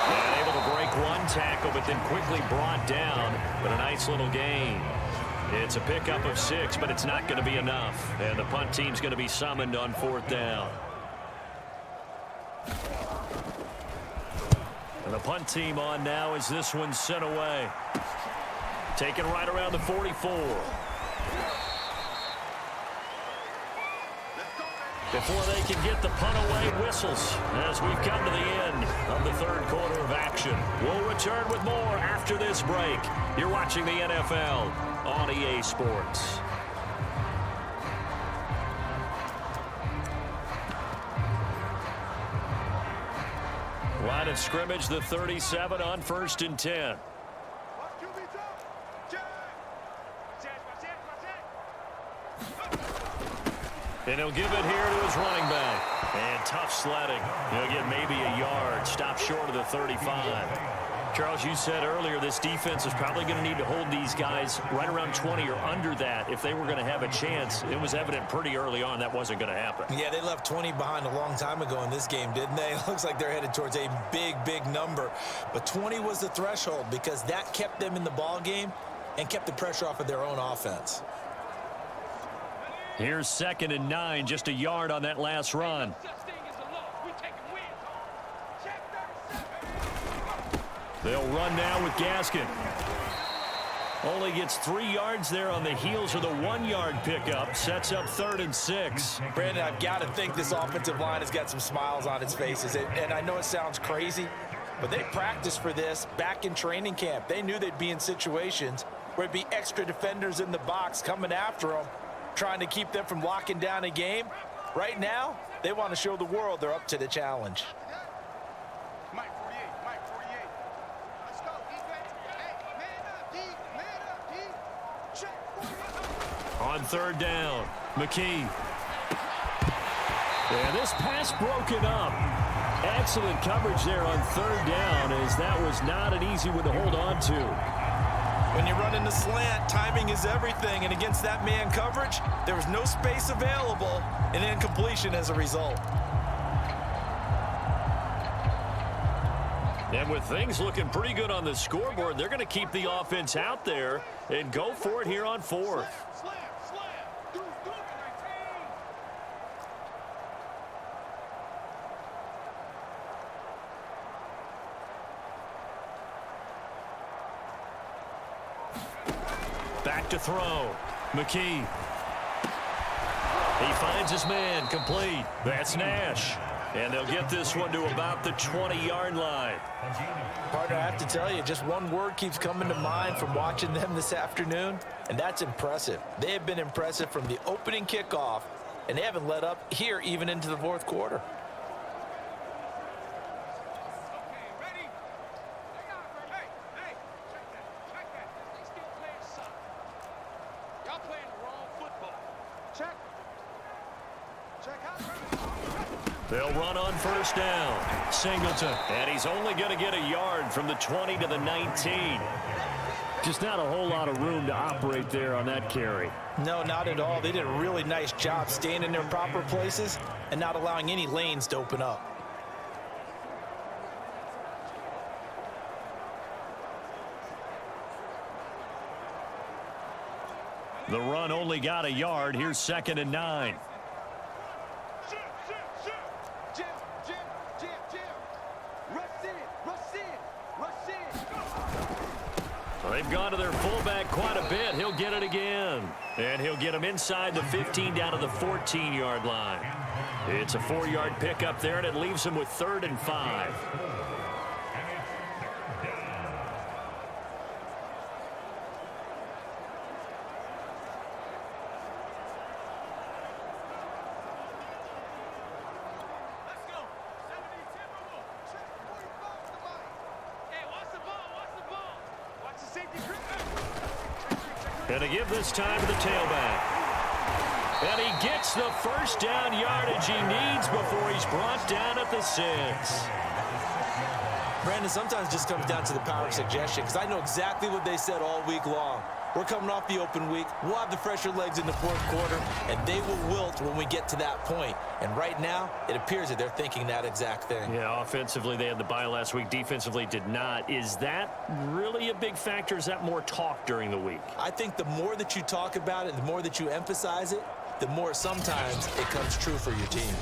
And able to break one tackle, but then quickly brought down. But a nice little gain. It's a pickup of 6, but it's not going to be enough. And the punt team's going to be summoned on 4th down. And the punt team on now as this one's sent away. Taken right around the 44. Before they can get the punt away, whistles as we've come to the end of the 3rd quarter of action. We'll return with more after this break. You're watching the NFL on EA Sports. Line of scrimmage, the 37 on 1st and 10. And he'll give it here to his running back. And tough sledding. He'll get maybe a yard. Stop short of the 35. Charles, you said earlier this defense is probably going to need to hold these guys right around 20 or under that if they were going to have a chance. It was evident pretty early on that wasn't going to happen. Yeah, they left 20 behind a long time ago in this game, didn't they? It looks like they're headed towards a big, big number. But 20 was the threshold because that kept them in the ball game and kept the pressure off of their own offense. Here's 2nd and 9, just a yard on that last run. They'll run now with Gaskin. Only gets 3 yards there on the heels of the 1-yard pickup. Sets up 3rd and 6. Brandon, I've got to think this offensive line has got some smiles on its faces. And I know it sounds crazy, but they practiced for this back in training camp. They knew they'd be in situations where there'd be extra defenders in the box coming after them, trying to keep them from locking down a game. Right now, they want to show the world they're up to the challenge. Mike 48, Mike 48. Let's go, defense. Hey, man up, D. Check. On 3rd down, McKee. And this pass broken up. Excellent coverage there on 3rd down, as that was not an easy one to hold on to. When you run in the slant, timing is everything, and against that man coverage, there was no space available, and incompletion as a result. And with things looking pretty good on the scoreboard, they're going to keep the offense out there and go for it here on 4th. Slam. Do it, 19. Back to throw. McKee. He finds his man, complete. That's Nash. And they'll get this one to about the 20-yard line. Partner, I have to tell you, just one word keeps coming to mind from watching them this afternoon, and that's impressive. They have been impressive from the opening kickoff, and they haven't let up here even into the 4th quarter. They'll run on 1st down. Singleton. And he's only going to get a yard from the 20 to the 19. Just not a whole lot of room to operate there on that carry. No, not at all. They did a really nice job staying in their proper places and not allowing any lanes to open up. The run only got a yard. Here's 2nd and 9. They've gone to their fullback quite a bit. He'll get it again. And he'll get him inside the 15 down to the 14-yard line. It's a 4-yard pickup there, and it leaves him with 3rd and 5. And to give this time to the tailback. And he gets the 1st down yardage he needs before he's brought down at the 6. Brandon, sometimes it just comes down to the power of suggestion, because I know exactly what they said all week long. We're coming off the open week. We'll have the fresher legs in the 4th quarter, and they will wilt when we get to that point. And right now, it appears that they're thinking that exact thing. Yeah, offensively, they had the bye last week. Defensively, did not. Is that really a big factor? Is that more talk during the week? I think the more that you talk about it, the more that you emphasize it, the more sometimes it comes true for your team.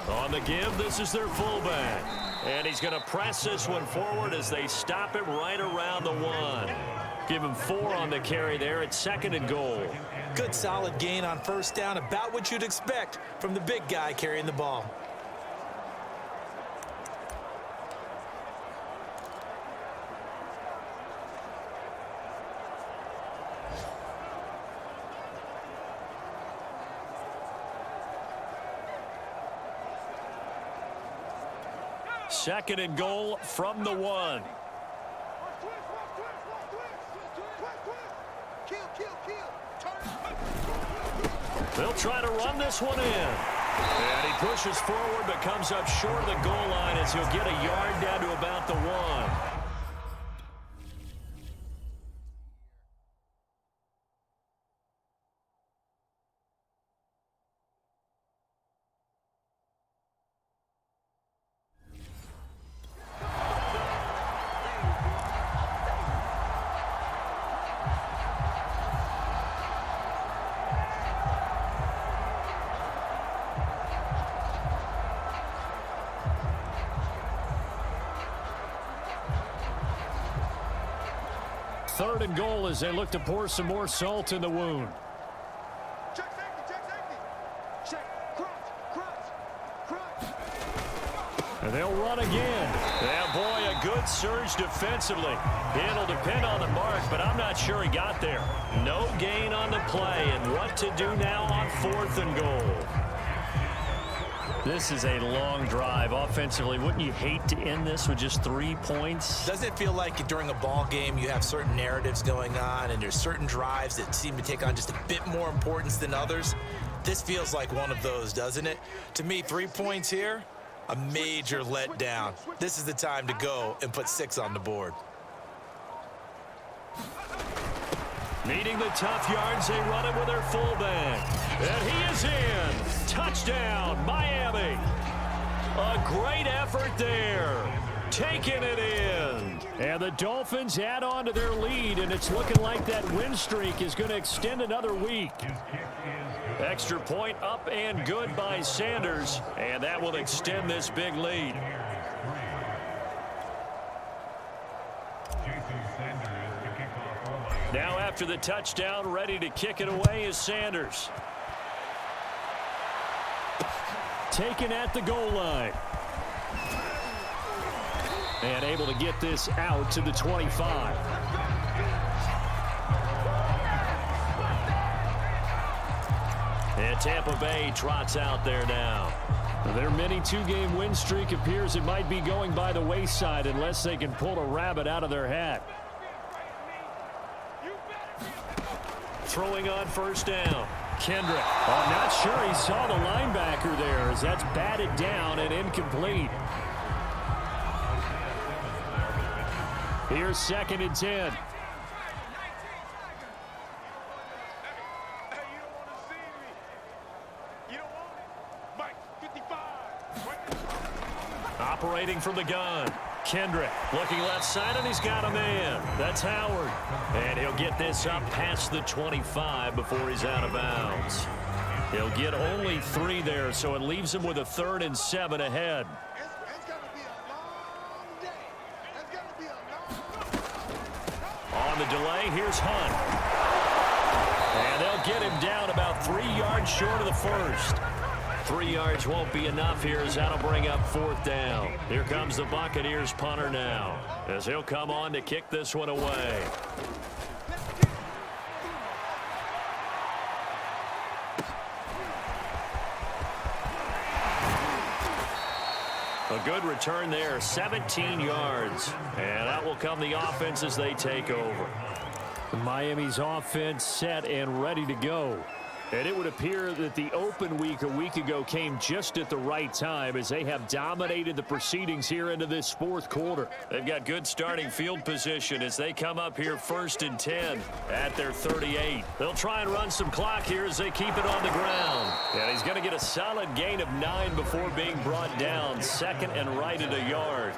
On the give, this is their fullback. And he's going to press this one forward as they stop it right around the 1. Give him 4 on the carry there. It's 2nd and goal. Good solid gain on 1st down, about what you'd expect from the big guy carrying the ball. Second and goal from the 1. They'll try to run this one in. And he pushes forward but comes up short of the goal line as he'll get a yard down to about the 1. Third and goal as they look to pour some more salt in the wound. Check safety, check safety. Check, crunch. And they'll run again. Yeah, boy, a good surge defensively. It'll depend on the mark, but I'm not sure he got there. No gain on the play, and what to do now on 4th and goal. This is a long drive offensively. Wouldn't you hate to end this with just 3 points? Doesn't it feel like during a ball game you have certain narratives going on and there's certain drives that seem to take on just a bit more importance than others? This feels like one of those, doesn't it? To me, 3 points here, a major letdown. This is the time to go and put 6 on the board. Needing the tough yards, they run it with their fullback. And he is in. Touchdown, Miami. A great effort there. Taking it in. And the Dolphins add on to their lead, and it's looking like that win streak is going to extend another week. Extra point up and good by Sanders, and that will extend this big lead. Now after the touchdown, ready to kick it away is Sanders. Taken at the goal line. And able to get this out to the 25. And Tampa Bay trots out there now. Their mini 2-game win streak appears it might be going by the wayside unless they can pull a rabbit out of their hat. Throwing on 1st down. Kendrick. I'm not sure he saw the linebacker there as that's batted down and incomplete. Here's 2nd and 10. Operating from the gun. Kendrick looking left side, and he's got a man. That's Howard. And he'll get this up past the 25 before he's out of bounds. He'll get only 3 there, so it leaves him with a 3rd and 7 ahead. It's going to be a long day. It's going to be a long On the delay, here's Hunt. And they'll get him down about 3 yards short of the 1st. 3 yards won't be enough here as that'll bring up 4th down. Here comes the Buccaneers punter now as he'll come on to kick this one away. A good return there, 17 yards. And that will come the offense as they take over. Miami's offense set and ready to go. And it would appear that the open week a week ago came just at the right time as they have dominated the proceedings here into this 4th quarter. They've got good starting field position as they come up here 1st and 10 at their 38. They'll try and run some clock here as they keep it on the ground. And he's going to get a solid gain of 9 before being brought down. 2nd and right at a yard.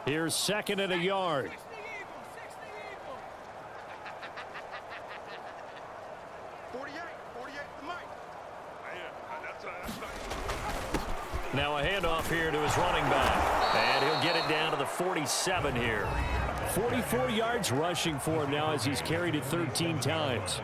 Here's 2nd and a yard. Now a handoff here to his running back. And he'll get it down to the 47 here. 44 yards rushing for him now as he's carried it 13 times.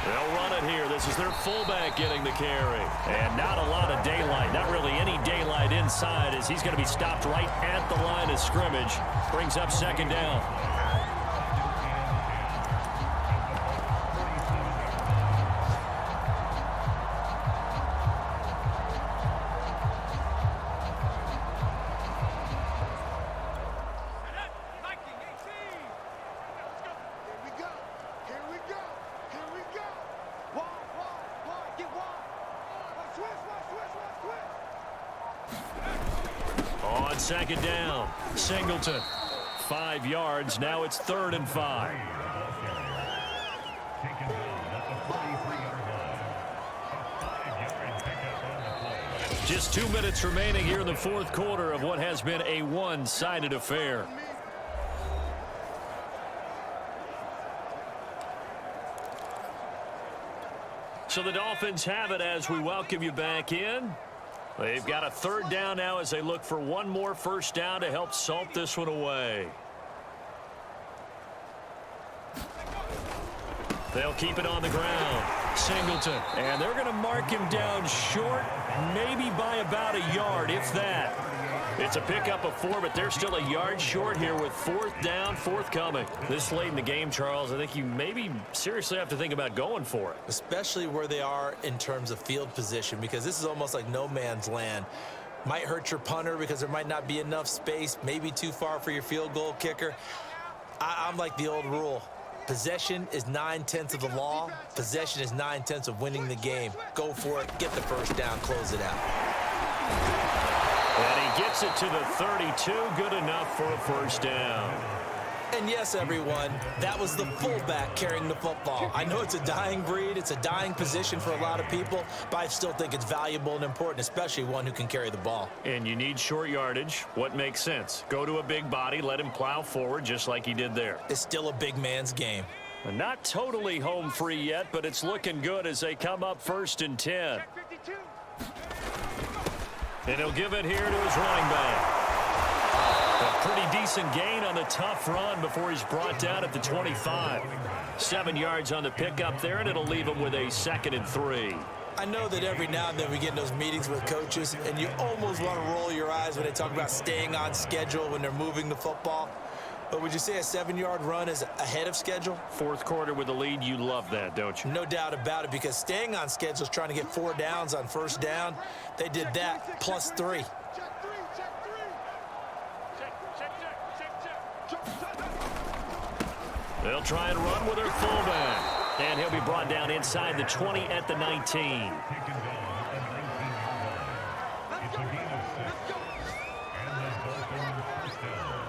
They'll run it here. This is their fullback getting the carry. And not a lot of daylight. Not really any daylight inside as he's going to be stopped right at the line of scrimmage. Brings up second down. On second down, Singleton. 5 yards. Now it's 3rd and 5. Taken down at the 43-yard line. A 5-yard pickup on the play. Just 2 minutes remaining here in the 4th quarter of what has been a one-sided affair. So the Dolphins have it as we welcome you back in. They've got a 3rd down now as they look for one more first down to help salt this one away. They'll keep it on the ground. Singleton. And they're going to mark him down short, maybe by about a yard, if that. It's a pickup of 4, but they're still a yard short here with 4th down, forthcoming. This late in the game, Charles, I think you maybe seriously have to think about going for it. Especially where they are in terms of field position, because this is almost like no man's land. Might hurt your punter because there might not be enough space, maybe too far for your field goal kicker. I'm like the old rule. Possession is 9/10 of the law. Possession is 9/10 of winning the game. Go for it. Get the first down. Close it out. And he gets it to the 32. Good enough for a first down. And yes, everyone, that was the fullback carrying the football. I know it's a dying breed. It's a dying position for a lot of people, but I still think it's valuable and important, especially one who can carry the ball. And you need short yardage. What makes sense? Go to a big body, let him plow forward just like he did there. It's still a big man's game. Not totally home free yet, but it's looking good as they come up 1st and 10. And he'll give it here to his running back. A pretty decent gain on the tough run before he's brought down at the 25. 7 yards on the pickup there, and it'll leave him with a 2nd and 3. I know that every now and then we get in those meetings with coaches, and you almost want to roll your eyes when they talk about staying on schedule when they're moving the football. But would you say a 7-yard run is ahead of schedule? 4th quarter with the lead, you love that, don't you? No doubt about it, because staying on schedule is trying to get 4 downs on first down. They did that, plus 3. They'll try and run with their fullback. And he'll be brought down inside the 20 at the 19. Taken down at the 19-yard line. It's a gain of 6. And the Dolphins first down.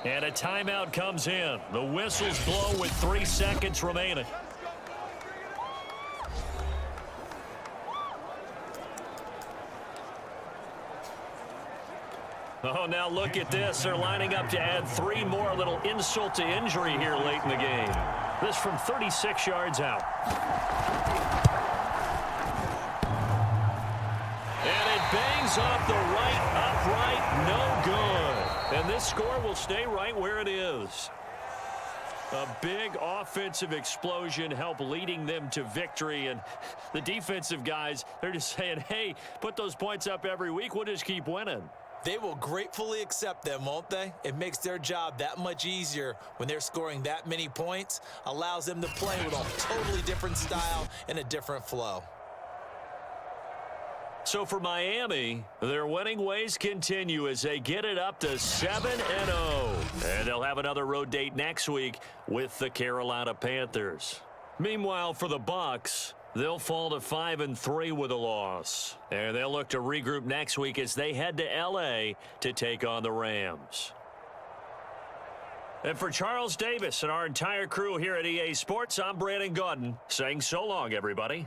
And a timeout comes in. The whistles blow with 3 seconds remaining. Oh, now look at this. They're lining up to add 3 more, a little insult to injury here late in the game. This from 36 yards out. And it bangs off the right upright. No good. And this score will stay right where it is. A big offensive explosion helped leading them to victory. And the defensive guys, they're just saying, hey, put those points up every week. We'll just keep winning. They will gratefully accept them, won't they? It makes their job that much easier when they're scoring that many points, allows them to play with a totally different style and a different flow. So for Miami, their winning ways continue as they get it up to 7-0. And they'll have another road date next week with the Carolina Panthers. Meanwhile, for the Bucs, they'll fall to 5-3 with a loss. And they'll look to regroup next week as they head to L.A. to take on the Rams. And for Charles Davis and our entire crew here at EA Sports, I'm Brandon Gaudin saying so long, everybody.